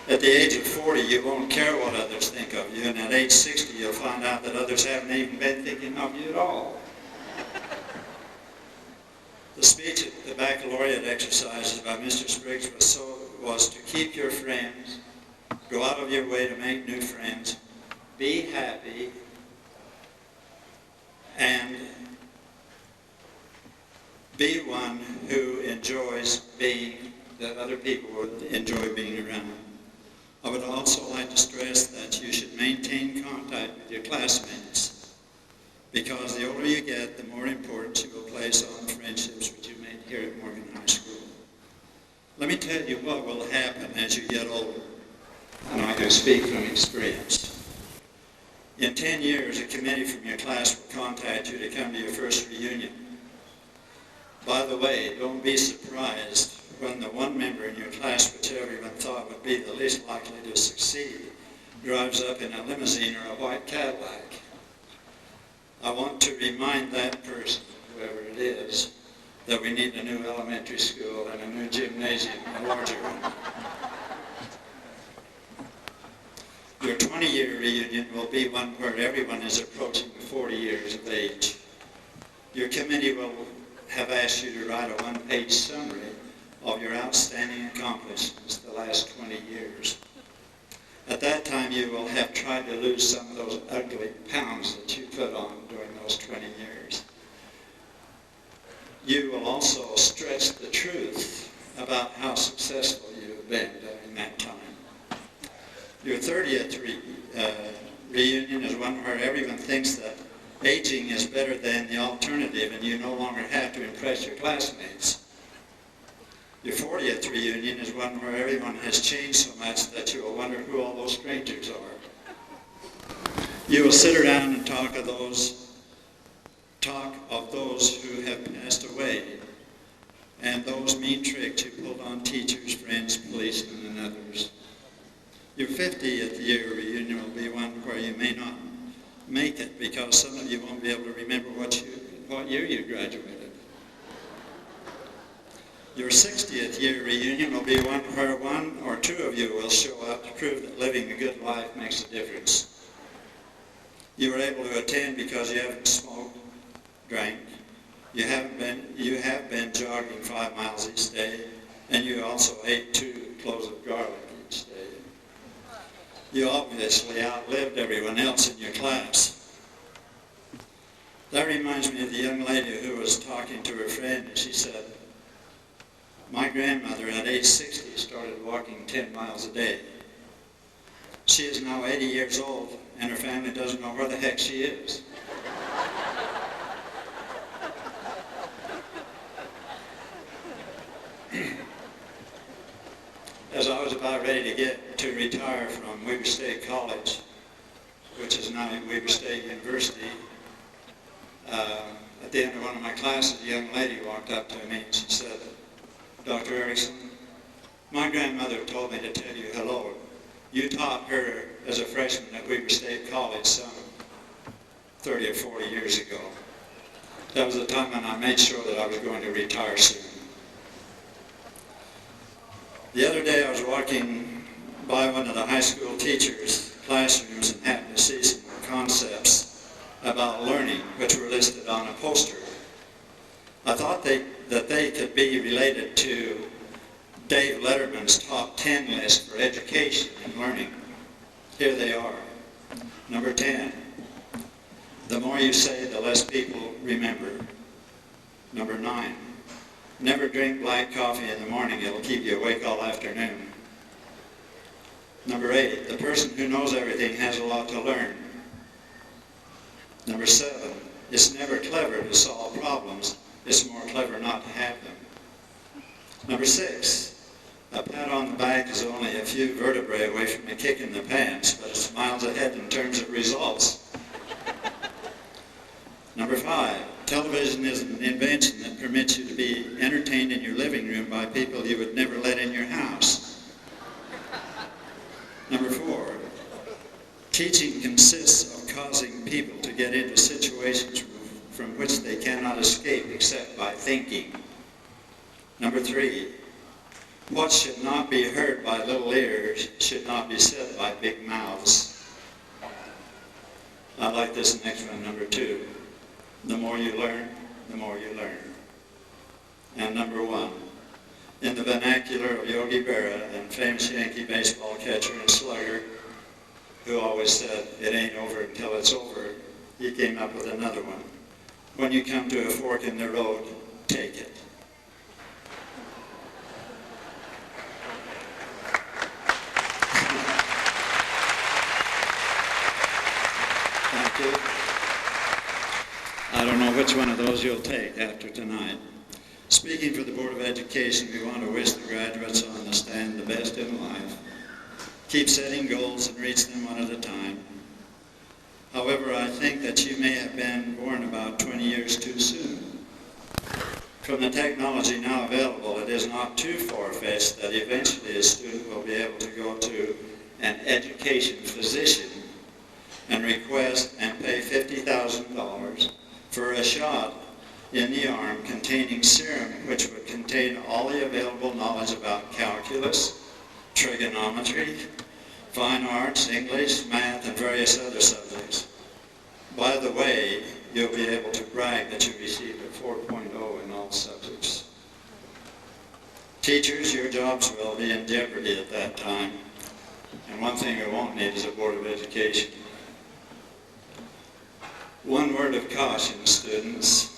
At the age of 40, you won't care what others think of you, and at age 60, you'll find out that others haven't even been thinking of you at all. The speech at the baccalaureate exercises by Mr. Spriggs was to keep your friends, go out of your way to make new friends, be happy, and be one who enjoys being, that other people would enjoy being around. I would also like to stress that you should maintain contact with your classmates, because the older you get, the more importance you will place on the friendships which you made here at Morgan High School. Let me tell you what will happen as you get older, and I can speak from experience. In 10 years, a committee from your class will contact you to come to your first reunion. By the way, don't be surprised when the one member in your class which everyone thought would be the least likely to succeed drives up in a limousine or a white Cadillac. I want to remind that person, whoever it is, that we need a new elementary school and a new gymnasium, a larger one. Your 20-year reunion will be one where everyone is approaching 40 years of age. Your committee will have asked you to write a one-page summary of your outstanding accomplishments the last 20 years. At that time, you will have tried to lose some of those ugly pounds that you put on during those 20 years. You will also stretch the truth about how successful you have been during that time. Your 30th reunion is one where everyone thinks that aging is better than the alternative and you no longer have to impress your classmates. Your 40th reunion is one where everyone has changed so much that you will wonder who all those strangers are. You will sit around and talk of those who have passed away and those mean tricks you pulled on teachers, friends, policemen, and others. Your 50th year reunion will be one where you may not make it because some of you won't be able to remember what year you graduated. Your 60th year reunion will be one where one or two of you will show up to prove that living a good life makes a difference. You were able to attend because you haven't smoked, drank, you have been jogging 5 miles each day, and you also ate 2 cloves of garlic each day. You obviously outlived everyone else in your class. That reminds me of the young lady who was talking to her friend, and she said, "My grandmother at age 60 started walking 10 miles a day. She is now 80 years old, and her family doesn't know where the heck she is." As I was about ready to retire from Weber State College, which is now Weber State University, at the end of one of my classes, a young lady walked up to me and she said, "Dr. Erickson, my grandmother told me to tell you hello. You taught her as a freshman at Weber State College some 30 or 40 years ago. That was the time when I made sure that I was going to retire soon." The other day I was walking by one of the high school teachers' classrooms and happened to see some concepts about learning which were listed on a poster. I thought that they could be related to Dave Letterman's top 10 list for education and learning. Here they are. Number 10, the more you say, the less people remember. Number 9, never drink black coffee in the morning, it'll keep you awake all afternoon. Number 8, the person who knows everything has a lot to learn. Number 7, it's never clever to solve problems, it's more clever not to have them. Number 6, a pat on the back is only a few vertebrae away from a kick in the pants, but it's miles ahead in terms of results. Number 5, television is an invention that permits you to be entertained in your living room by people you would never let in your house. Number 4, teaching consists of causing people to get into situations from which they cannot escape except by thinking. Number 3, what should not be heard by little ears should not be said by big mouths. I like this next one, number 2. The more you learn, the more you learn. And number 1, in the vernacular of Yogi Berra and famous Yankee baseball catcher and slugger, who always said, "It ain't over until it's over," he came up with another one. When you come to a fork in the road, take it. Thank you. I don't know which one of those you'll take after tonight. Speaking for the Board of Education, we want to wish the graduates on the stand the best in life. Keep setting goals and reach them one at a time. However, I think that you may have been born about 20 years too soon. From the technology now available, it is not too far-fetched that eventually a student will be able to go to an education physician and request and pay $50,000 for a shot in the arm containing serum which would contain all the available knowledge about calculus, trigonometry, fine arts, English, math, and various other subjects. By the way, you'll be able to brag that you received a 4.0 in all subjects. Teachers, your jobs will be in jeopardy at that time. And one thing we won't need is a Board of Education. One word of caution, students.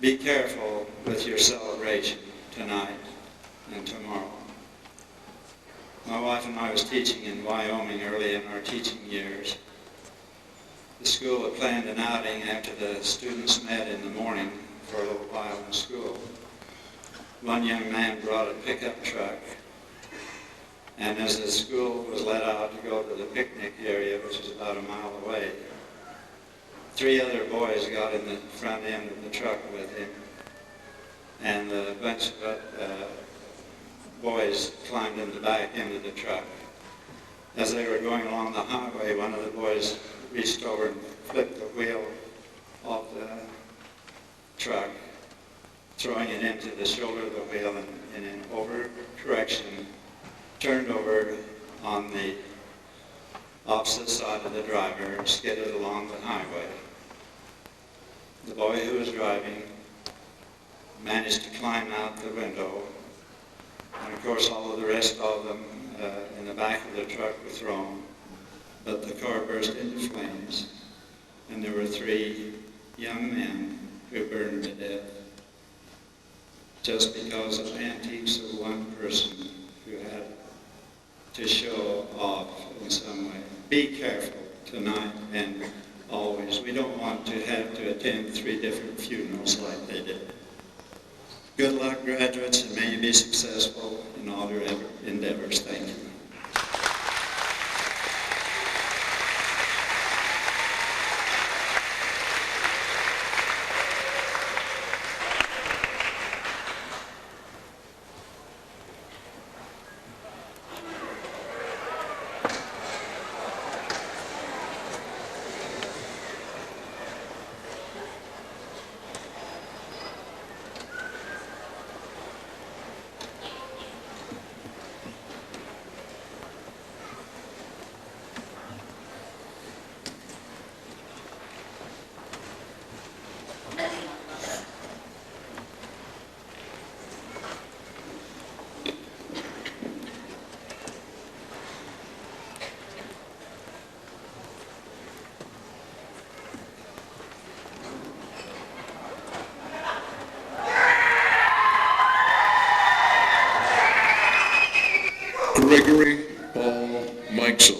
Be careful with your celebration tonight and tomorrow. My wife and I was teaching in Wyoming early in our teaching years. The school had planned an outing after the students met in the morning for a little while in school. One young man brought a pickup truck, and as the school was let out to go to the picnic area, which is about a mile away, 3 other boys got in the front end of the truck with him, and a bunch of boys climbed in the back end of the truck. As they were going along the highway, one of the boys reached over and flipped the wheel off the truck, throwing it into the shoulder of the wheel and in over-correction, turned over on the opposite side of the driver and skidded along the highway. The boy who was driving managed to climb out the window, and of course all of the rest of them in the back of the truck were thrown, but the car burst into flames, and there were 3 young men who burned to death just because of antiques of one person who had to show off in some way. Be careful tonight and always. We don't want to have to attend 3 different funerals like they did. Good luck, graduates, and may you be successful in all your endeavors. Thank you.
Gregory Paul Meixel.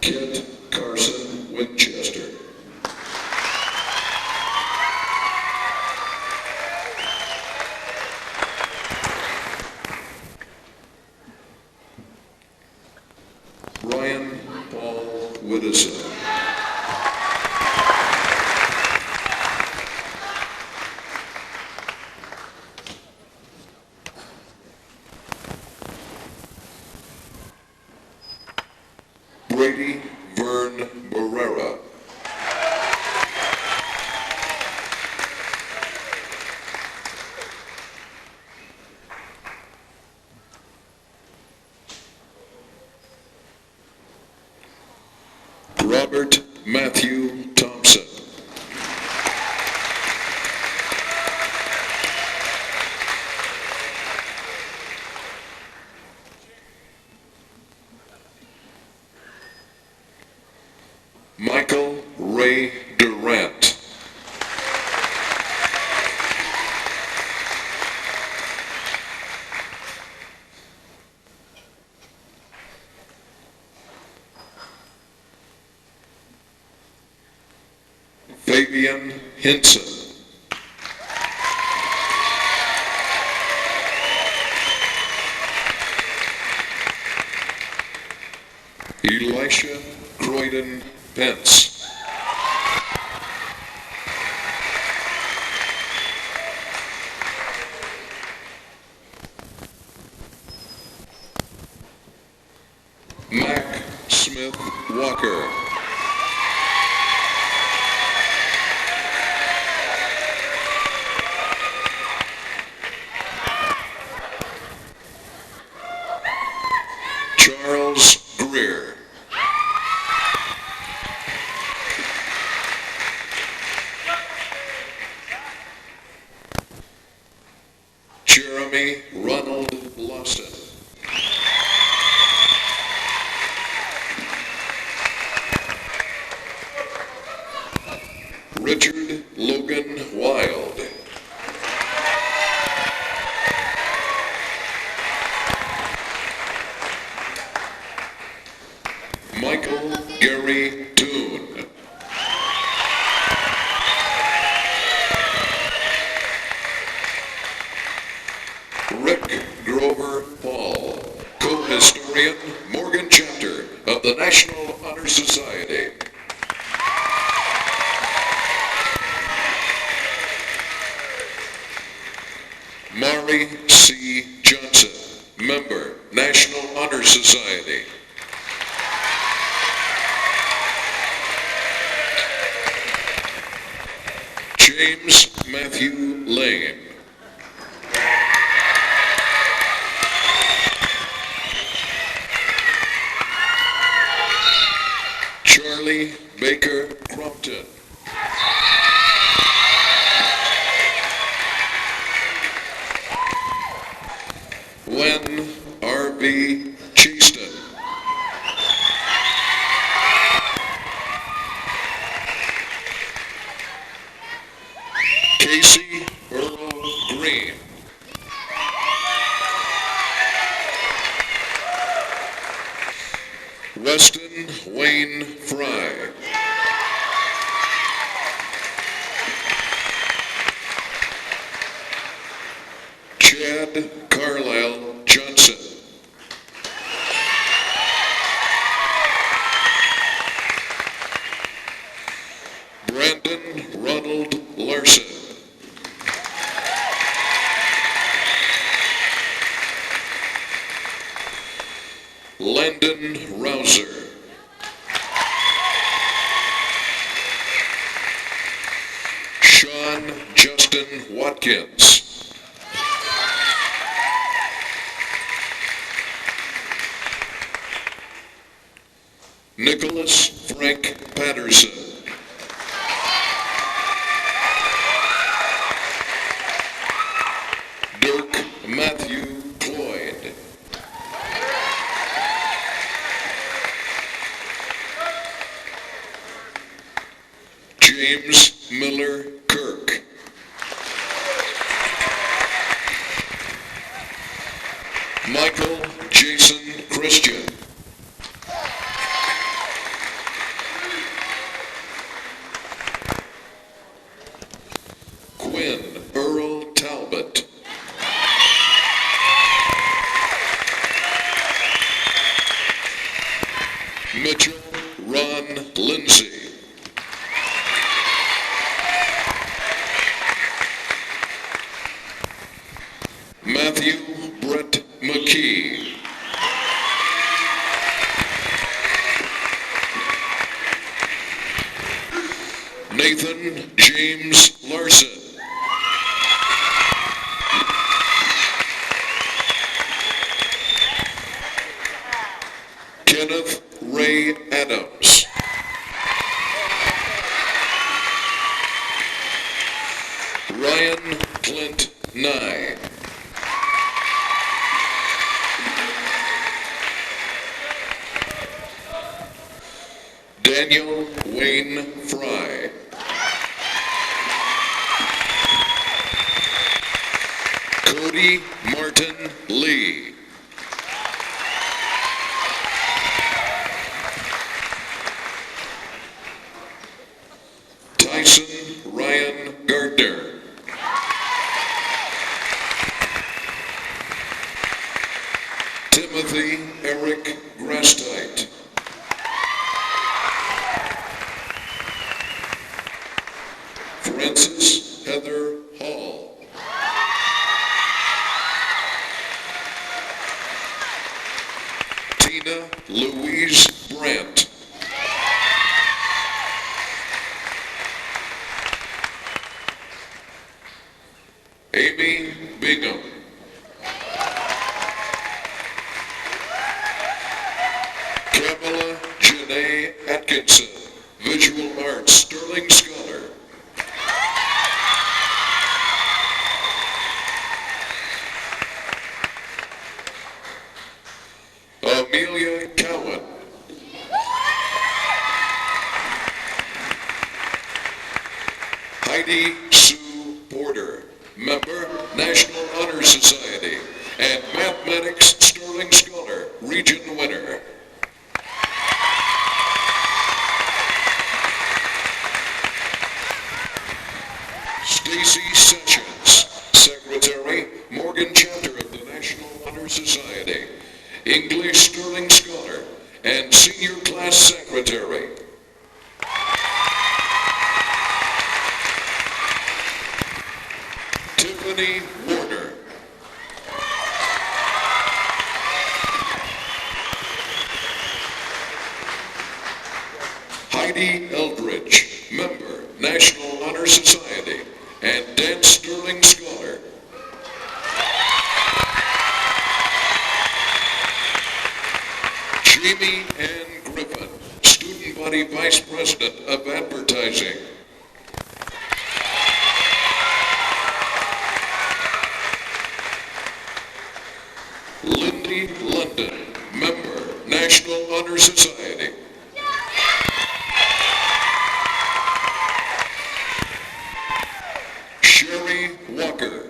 Kent Carson Winchester. Ryan Paul Widdowson. Brady Vern Barrera. Robert Matthew Thompson. Michael Ray Durant. Fabian Hinson. Elisha Croydon Pence. Mac Smith Walker. Charles Greer. Jeremy Ronald Lawson. Richard Logan Wild. Michael Gary Toon. Rick Grover Paul, co-historian, Morgan Chapter of the National Honor Society. Mari C. Johnson, member, National Honor Society. James Matthew Lane. Charlie Baker Crumpton. Wen R.B. Cheeston. Casey Earl Green. Weston Wayne Fry. Chad Carlisle Johnson. Brandon Ronald Larson. Landon Rouser. Sean Justin Watkins. Nicholas Frank Patterson. Dirk Matthew Cloyd. James Miller Kirk. Michael Jason Christian. Quinn Earl Talbot. Mitchell Ron Lindsay. Matthew Brett McKee. Nathan James Larson. Kenneth Ray Adams. Ryan Clint Nye. Daniel Wayne Fry. Cody Martin Lee. Tyson Ryan Gardner. Timothy Eric Grastite. Frances Heather Hall. Tina Louise Brandt. Amy Bingham. Kamala Janae Atkinson, Visual Arts Sterling Scholar. Amelia Cowan. Heidi Sue Porter, member, National Honor Society, and Mathematics Sterling Scholar, Region winner. Stacy Sessions, Secretary, Morgan Chapter of the National Honor Society, English Sterling Scholar, and Senior Class Secretary. Tiffany Warner, Heidi Eldridge, member, National Honor Society, and Dan Sterling Scholar. Jamie Ann Griffin, Student Body Vice President of Advertising. Lindy London, member, National Honor Society. Sherry Walker.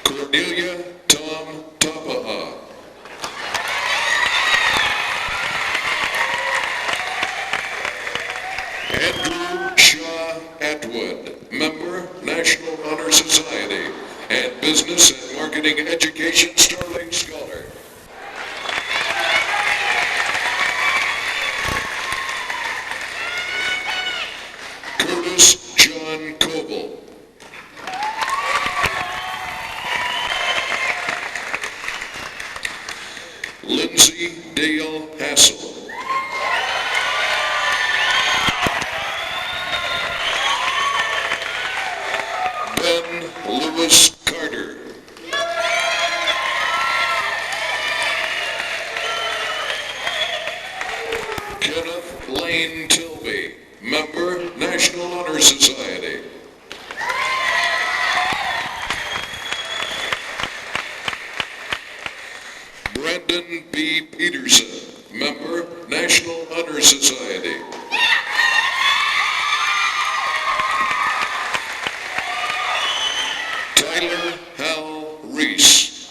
Cornelia Tom Tapaha. Andrew Shaw Atwood, member, National Honor Society, and Business and Marketing Education Sterling Scholar. Curtis John Coble. Lindsay Dale Hassel. Ben Lewis Carter. Kenneth Lane Tilby, member, National Honor Society. Brandon B. Peterson, member, National Honor Society. Tyler Hal Reese.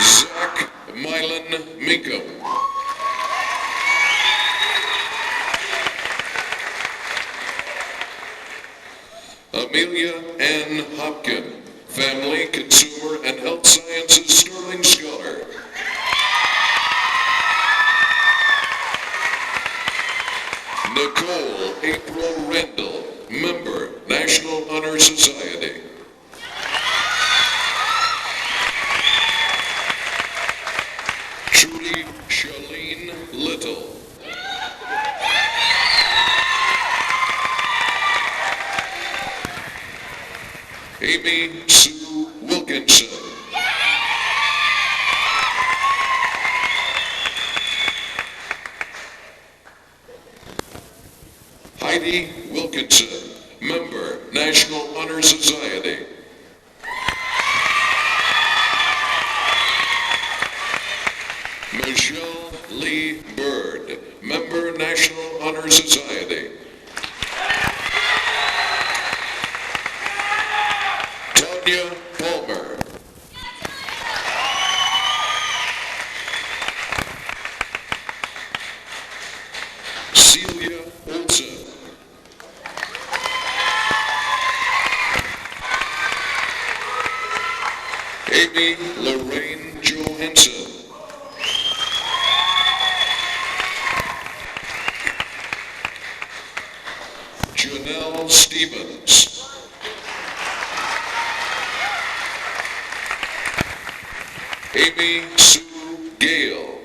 Zach Mylan Minkum. Amelia Ann Hopkin, Family, Consumer, and Health Sciences Sterling Scholar. Nicole April Randall, member, National Honor Society. Trudy Charlene Little. Amy Sue Wilkinson. Heidi Wilkinson, member, National Honor Society. Michelle Lee Bird, member, National Honor Society. Tanya Palmer. Celia Olson. Amy Lorraine Johansson. Janelle Stevens. Amy Sue Gale.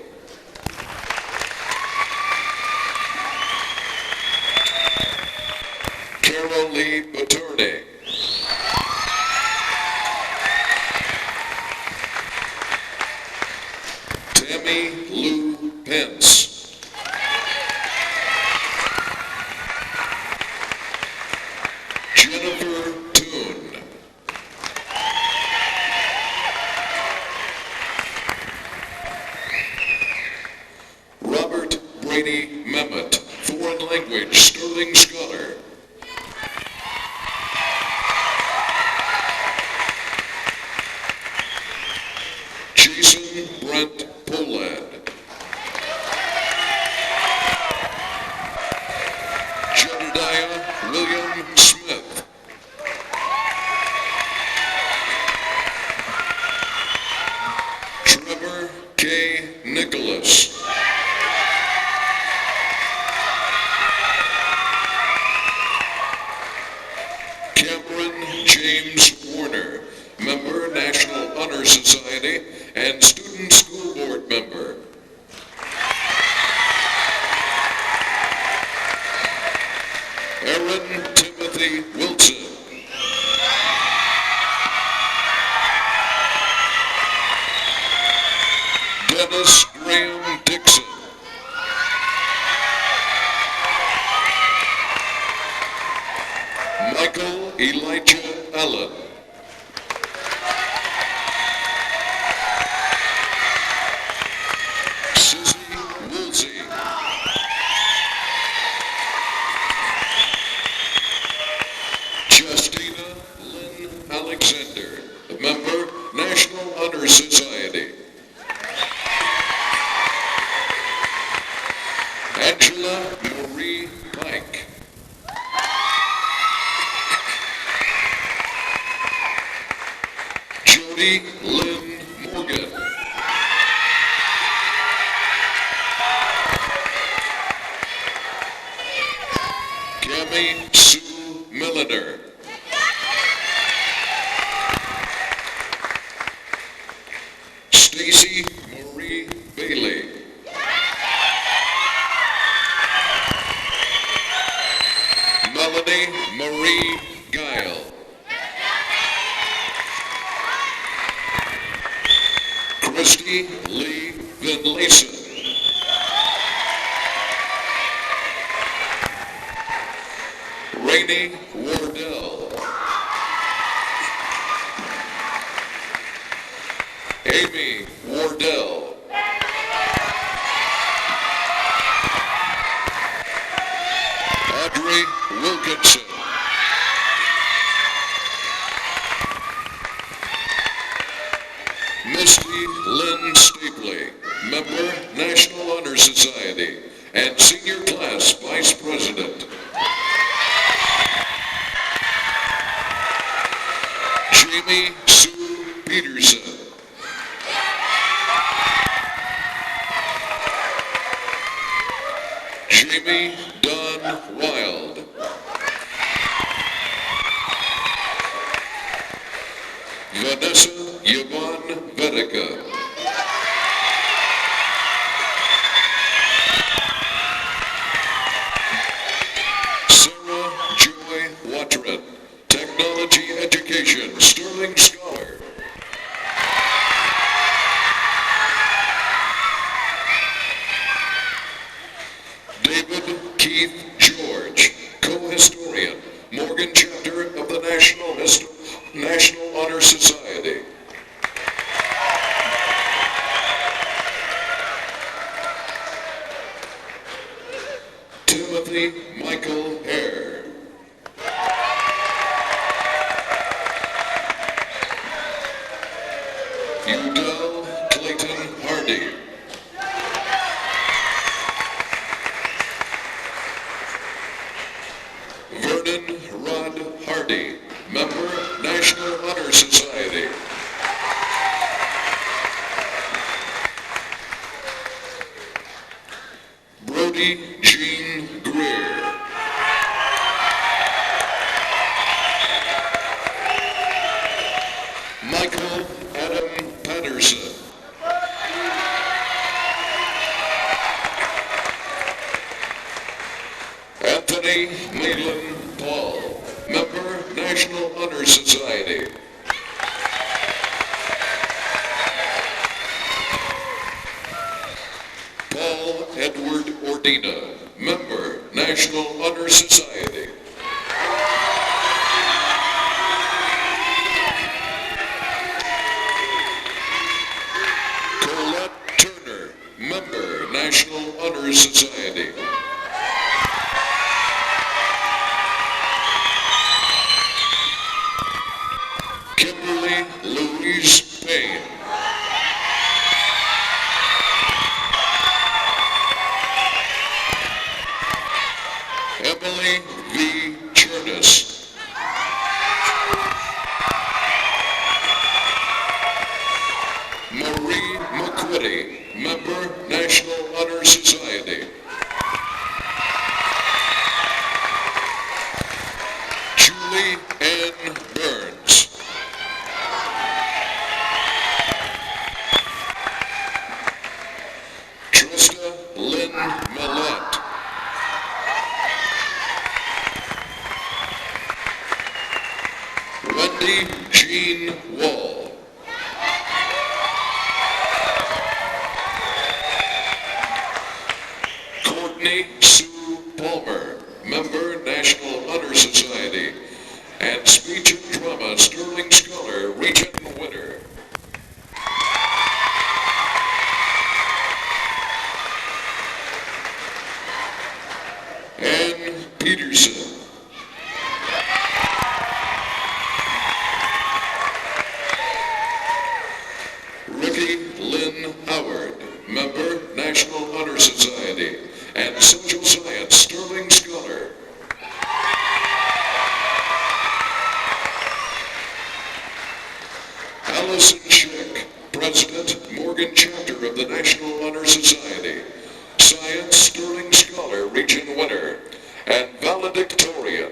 Carol Lee Baturne. Tammy Lou Pence. Jennifer Toon. Robert Brady Mehmet, foreign language, Sterling Scholar. Jason Brent Polad. Jedediah William Smith. Trevor K. Nicholas. Honor Society and Student School Board member. Aaron Timothy Wilson. Dennis Graham Dixon. Michael Elijah Allen. Susie Woolsey. Justina Lynn Alexander, member, National Honor Society. Angela Marie Pike. Jody Lynn Morgan. Cami Sue Milliner. Stacy Marie Bailey. Melanie Marie Guile. Christy Lee Vinlayson. Rainey Wardell. Amy Wardell. Audrey Wilkinson. Misty Lynn Stapley, member, National Honor Society, and Senior Class Vice President. Jamie Sue Peterson. Jamie Don Wild. Vanessa Yvonne Vetica. Sarah Joy Watran, Technology Education Sterling Scholar. David Keith George, Co-Historian, Morgan Chapter of the National Honor Society. Timothy Michael Hare. Udell Clayton Hardy. Vernon Rod Hardy, member, National Honor Society. Brody Jean Greer. Michael Adam Patterson. Anthony Malin Paul, member, National Honor Society. Paul Edward Ordina, member, National Honor Society. Colette Turner, member, National Honor Society. Kimberly Louise Payne. Emily V. Chernus. Marie McQuitty, member, National Honor Society. Julie Ann Burns. Brittany Sue Palmer, member, National Honor Society, and Speech and Drama Sterling Scholar, Region winner. Ann Peterson. Ricky Lynn Howard, member, National Honor Society, and Social Science Sterling Scholar. Allison Schick, President, Morgan Chapter of the National Honor Society, Science Sterling Scholar, Region winner, and valedictorian.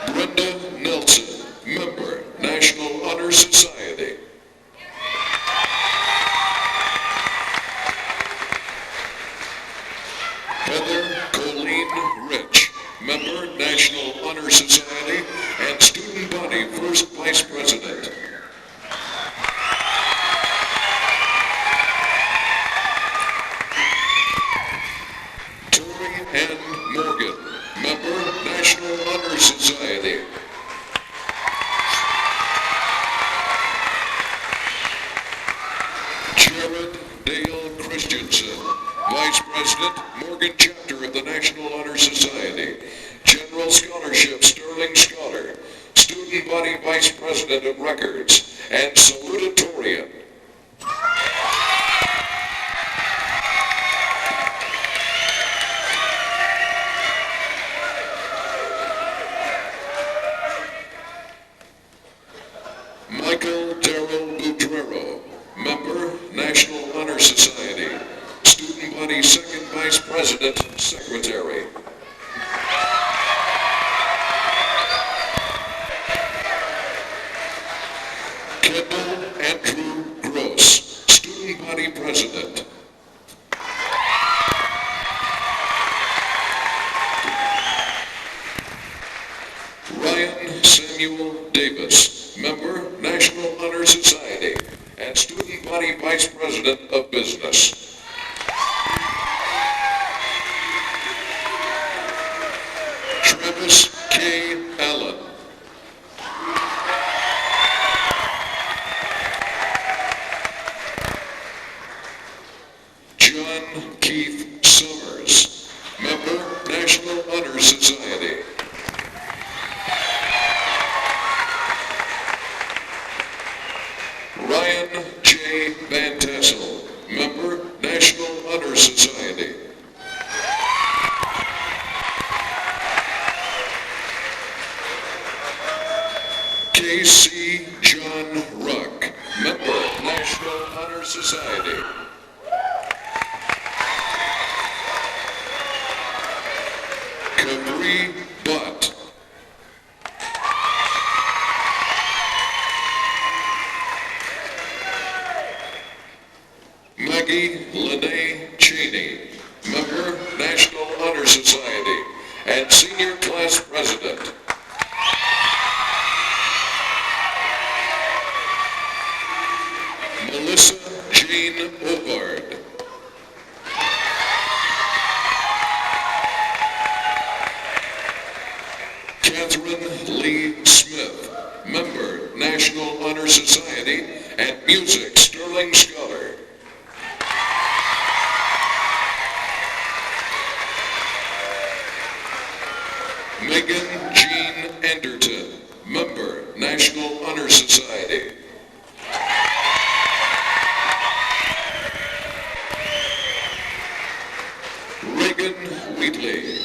Brenda Nelson, member, National Honor Society. Heather Colleen Rich, member, National Honor Society, and Student Body First Vice President. Terry N. Morgan, member, National Honor Society. Jared Dale Christensen, Vice President, Morgan Chapter of the National Honor Society, General Scholarship Sterling Scholar, Student Body Vice President of Records, and Salutatorian. Michael Darrell Butrero, member, National Honor Society, Student Body Second Vice President, Secretary. Kendall Andrew Gross, Student Body President. Ryan Samuel Davis, member, National Honor Society, and Student Body Vice President of Business. Travis K. Allen. John Keith Summers, member, National Honor Society. Ryan J. Van Tassel, member, National Honor Society. K.C. John Ruck, member, National Honor Society. Cabri Butt. Maggie Lene Cheney, member, National Honor Society, and Senior Class President. Melissa Jane Ovard. Catherine Lee Smith, member, National Honor Society, and Music Sterling Scholar. Megan Jean Anderton, member, National Honor Society. Reagan Wheatley.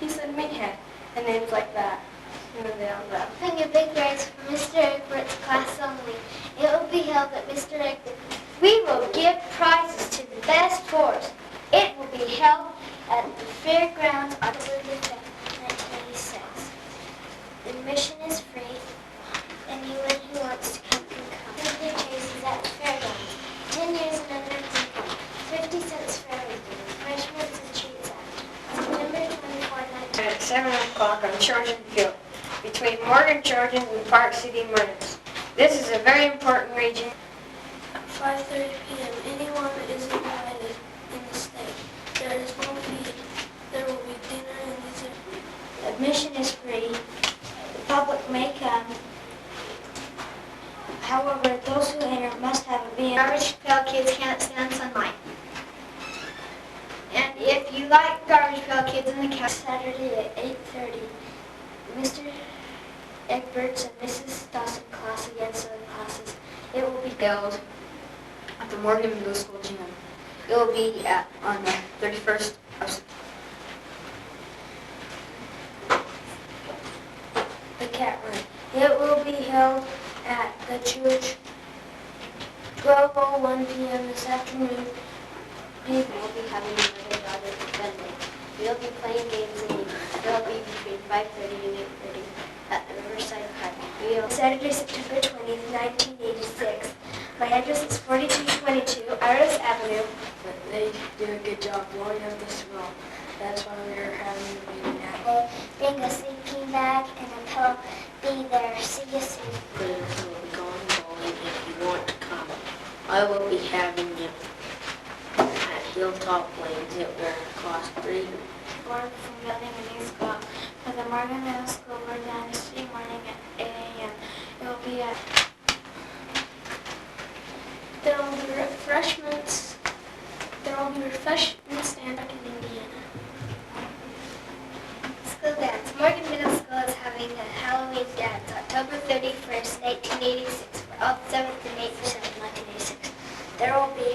He said meathead, and names like that. And then they all laughed.
Having a big race for Mr. Egbert's class only. It will be held at Mr. Egbert. We will give prizes to the best horse. It will be held at the fairgrounds October 5th, 1986. Admission is free. Anyone who wants to come can come. Simply chases at the fairgrounds. 10 years and under can come. 50 cents for everything. Refreshments and treats after. September 24, 19.
At 7 o'clock on Trojan Field, between Morgan Trojans and Park City Maroons. This is a very important region.
At 5:30 p.m., anyone is invited in the state. There is no fee. There will be dinner and dessert. Admission is free. The public may come. However, those who enter must have a BN. Garbage Pail Kids can't stand sunlight. And if you like Garbage Pail Kids in the couch, Saturday at 8:30, Mr. Egbert's and Mrs. Dawson class against other classes. It will be held
At the Morgan Middle School gym. It will be on the 31st of September.
the cat run. It will be held at the church 12:01 p.m. this afternoon.
People will be having another daughter Sunday. We'll be playing games in the evening. They'll be between 5:30 and 8:30 at the Riverside Park.
Saturday, September 20th, 1986. My address is 4222 Iris Avenue.
But they do a good job blowing up the smoke. That's why we're having the meeting now.
Bring a sleeping bag and a pillow. Be there. See you soon.
We're going bowling if you want to come. I will be having it at Hilltop Lanes. It will cost $3.
Born from building a new school for the Morgan Middle School. We're Dynasty morning at 8 a.m. It will be at. There will be refreshments. There will be refreshments stand back in Indiana. School dance. Morgan Middle School is having a Halloween dance October 31st, 1986 for all 7th and 8th of 1986. There will be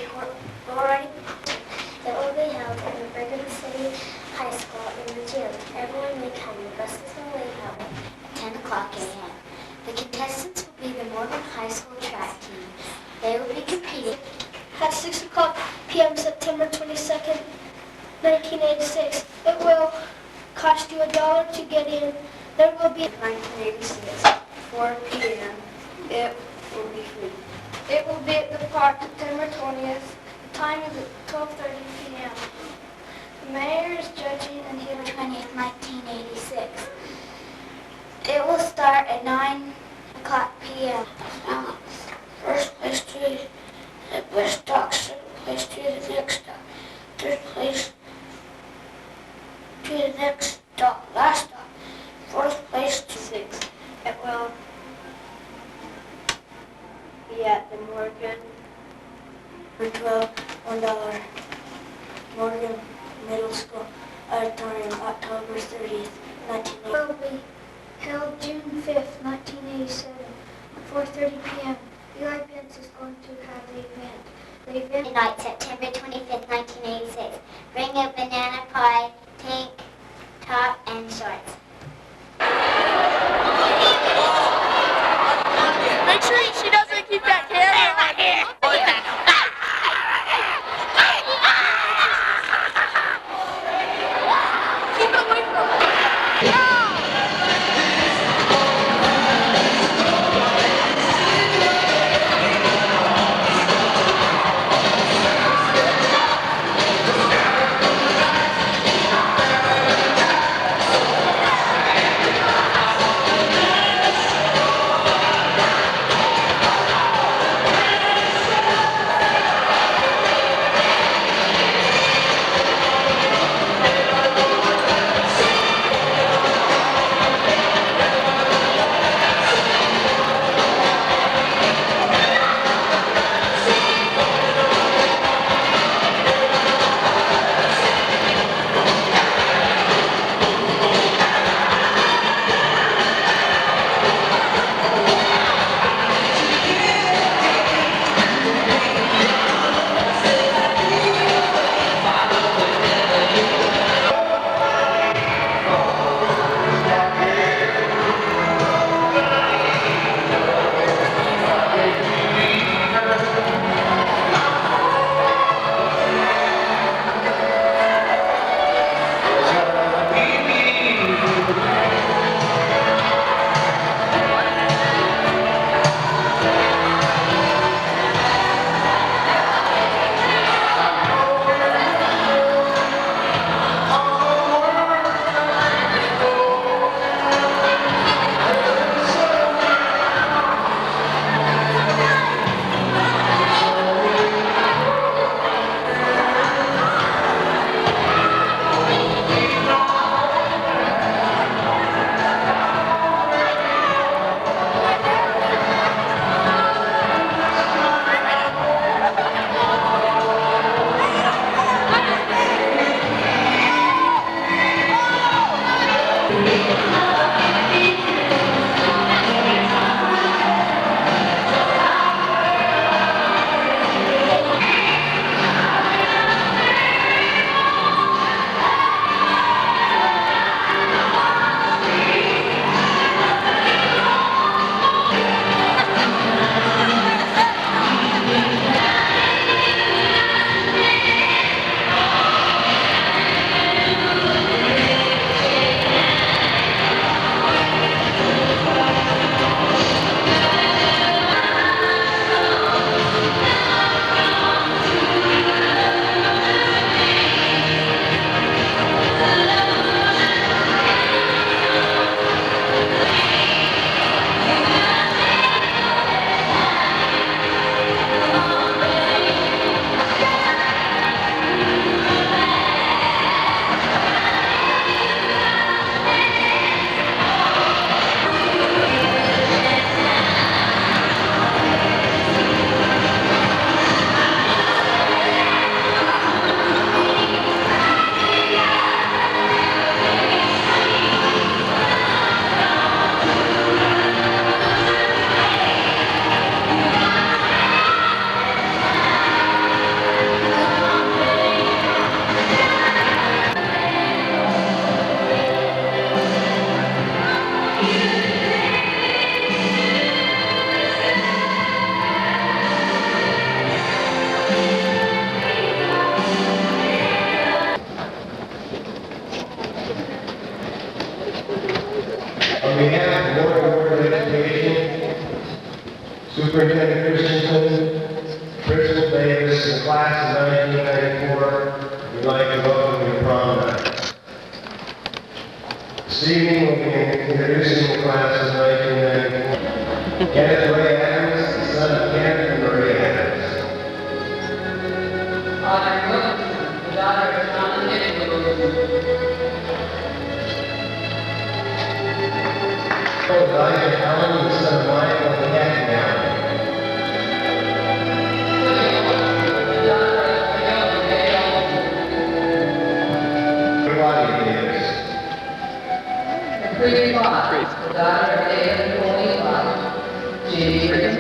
already. It will be held in the Bergen City High School in the gym. Everyone may come. The buses will leave home at 10 o'clock a.m. The contestants will be the Morgan High School track team. They will be competing at 6 o'clock p.m. September 22nd, 1986. It will cost you $1 to get in. There will be
1986, 4 p.m. It will be free.
It will be at the park September 20th. The time is at 12:30 p.m. The mayor is judging on September 20th, 1986. It will start at 9 o'clock p.m. First place to the best stop, second place to the next stop, third place to the next stop, last stop, fourth place to 6. It will
Be at the Morgan
for $1. Morgan Middle School Auditorium, October 30th, 1980. Will be held June 5th, 1987, at 4:30 p.m. Eli Pence is going to have the event. The event
Night, September 25th, 1986. Bring a banana pie, tank, top, and shorts.
Make sure she doesn't keep that camera on here. Keep it away from her.
On behalf of the Board of Education, Superintendent Christensen, Principal Davis, and the class of 1994, we'd like to welcome you to prom night. This evening we'll be introducing the class of 1994. Kenneth Ray Adams, the son of Kenneth and Marie Adams.
Audrey Williams, the daughter of John and Nick Williams.
Elijah Allen, the son of Michael and Kathy Allen. Claudia Davis.
Capri Fox, the daughter of David and Colleen Fox. Judy Green,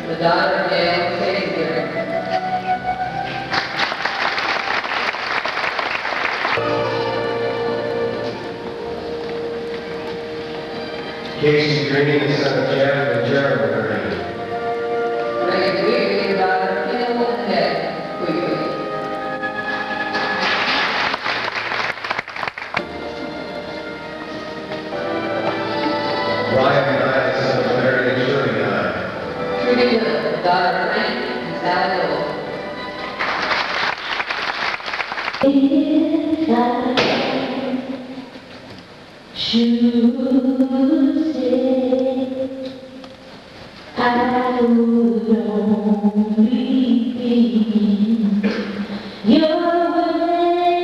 the daughter of Dale and Stacey Green.
Casey Green, the son of Jeff and Jeremy Green.
Megan Quigley, the daughter of Kim and Ned Quigley.
Ryan Nye, the son of Larry and Shirley Nye.
Trudy Hill, the daughter of Randy and Sally Hill.
I would only be your way,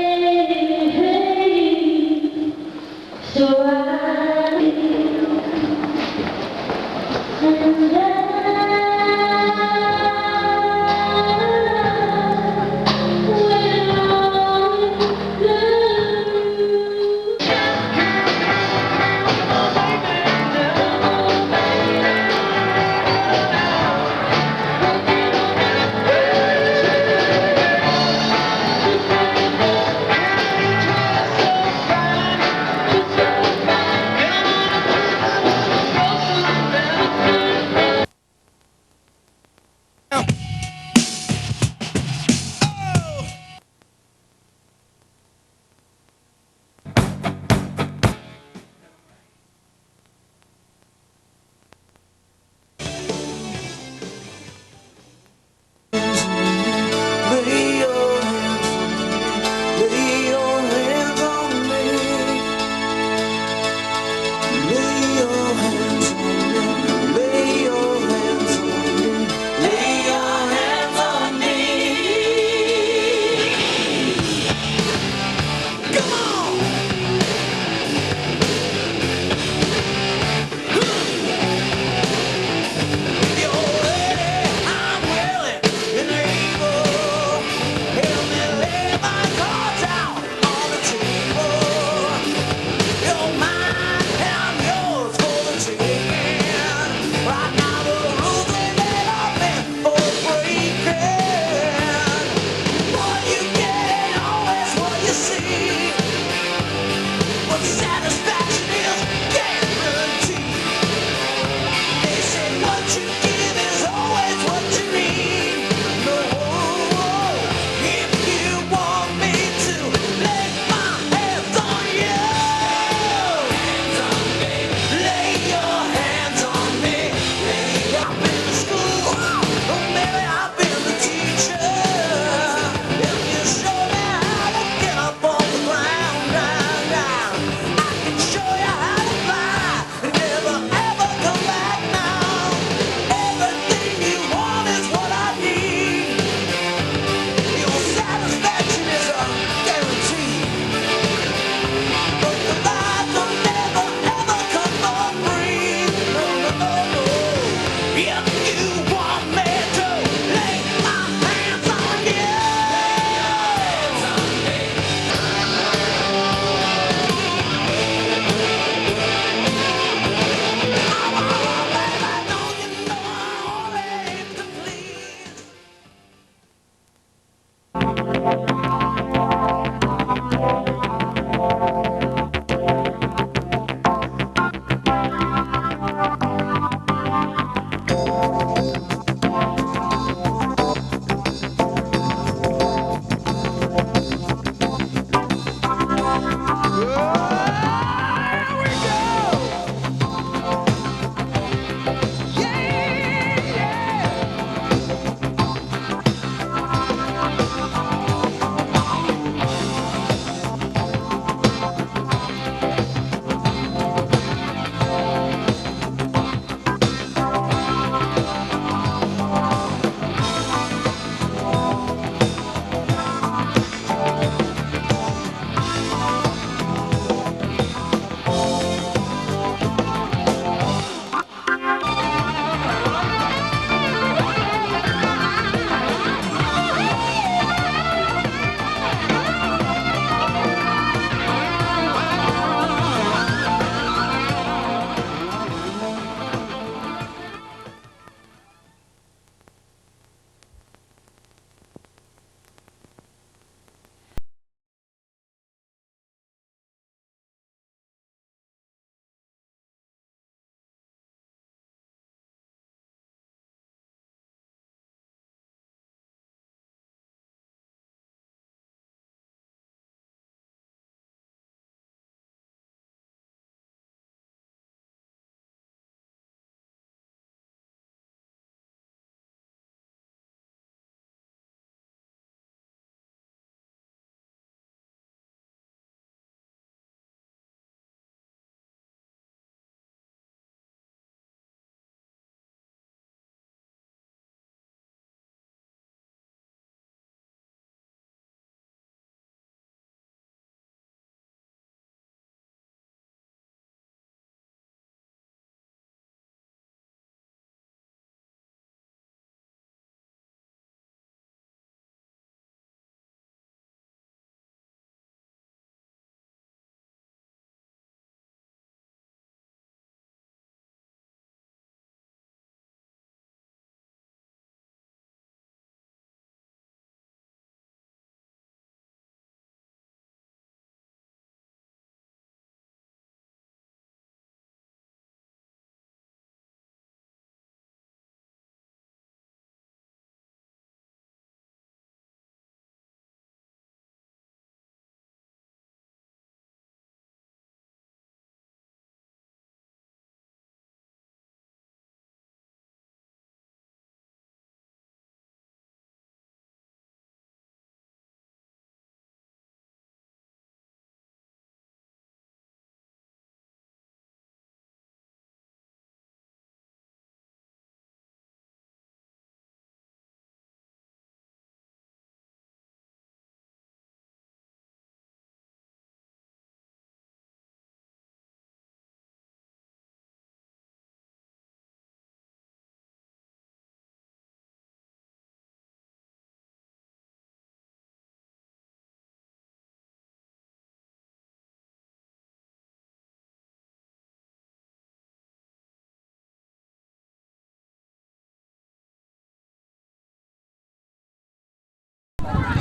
so I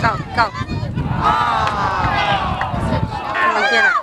Go, go. Come on, get her.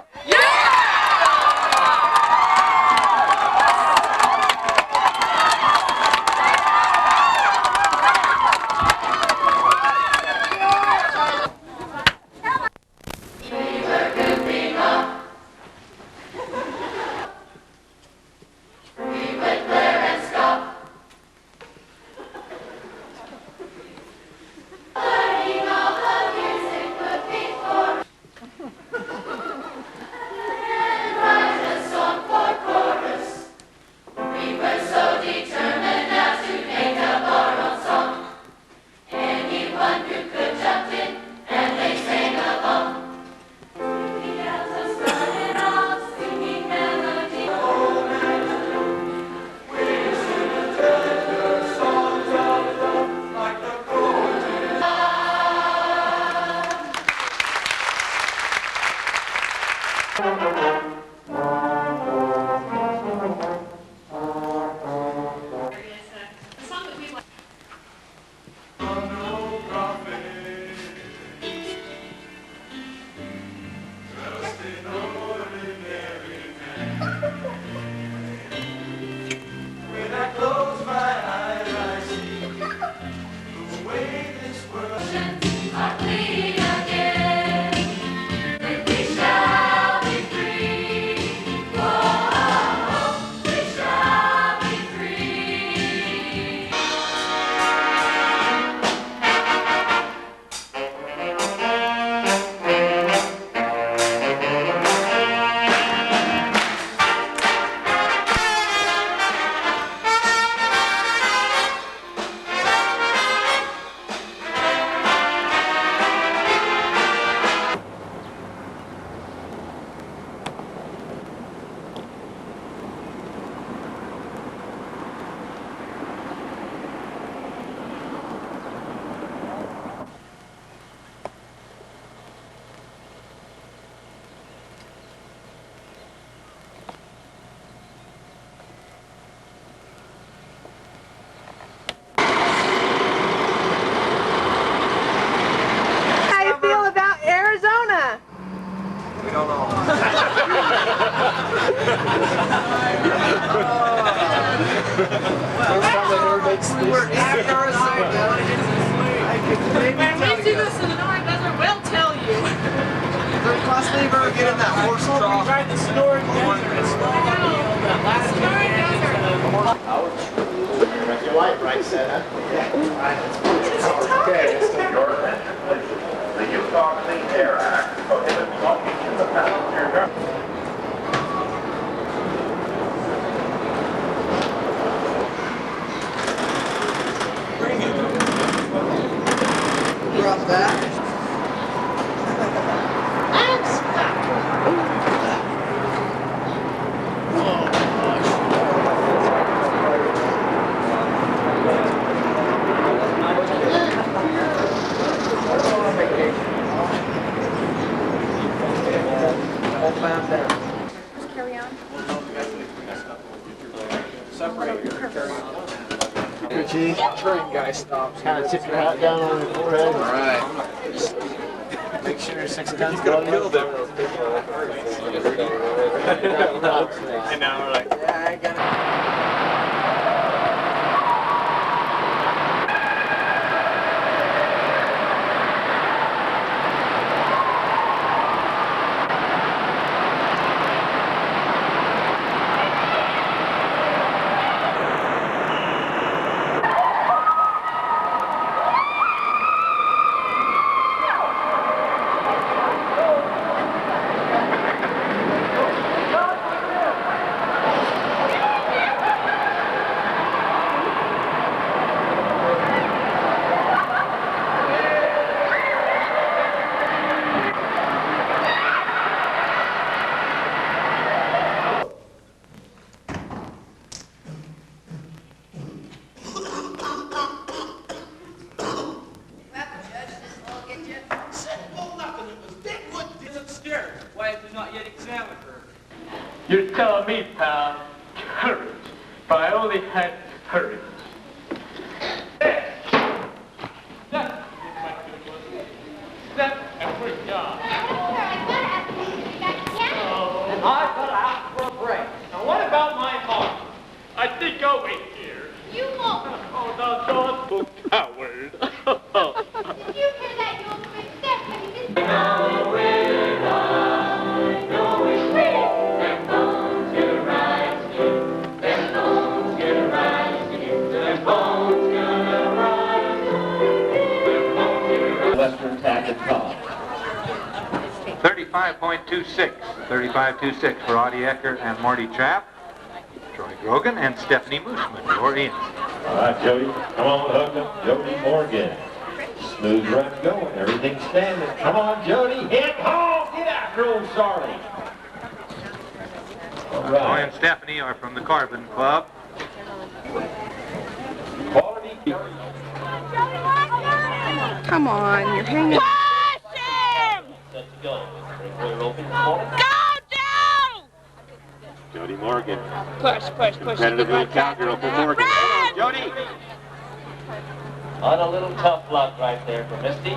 How you feel about Arizona?
We don't know.
We're at Arizona. When we see the Sonora Desert, we'll tell you.
The last thing ever get in that horse trough.
We tried the Sonora Desert.
You like right, Santa? Okay, this is your attention. The Utah Clean Air Act prohibits smoking in the passenger car.
Drop that.
Carry on.
Train guy stops. Kind of tip your hat down on your forehead. All right. Make sure you're 6 tons.
He's gonna kill them.
And now we're like, yeah, I got
You're telling me, pal, courage. If I only had courage. the Norfolk Coward.
Did you hear that, you old quick step?
Western Tack and Top.
35.26. 35.26 for Audie Ecker and Marty Trapp. Troy Grogan and Stephanie Mooshman. You're in.
All right, Jody. Come on, hook up. Jody Morgan. Smooth run going. Everything's standing. Come on, Jody. Hit home. Get after old Charlie. All
Troy
right.
and Stephanie are from the Carbon Club.
Quality.
Come on, you're hanging.
Set to go. Clear open. Go down! Jody Morgan.
Push.
Competitive little cowgirl for Morgan. Come on, Jody. On a little tough luck right there for Misty.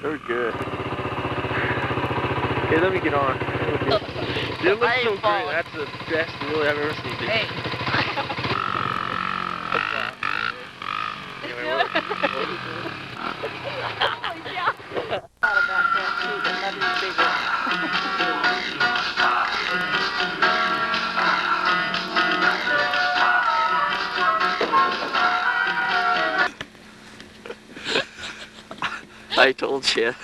They're good. Okay, let me get on. It looks so great. That's the best wheel I've ever seen. Hey.
I told you.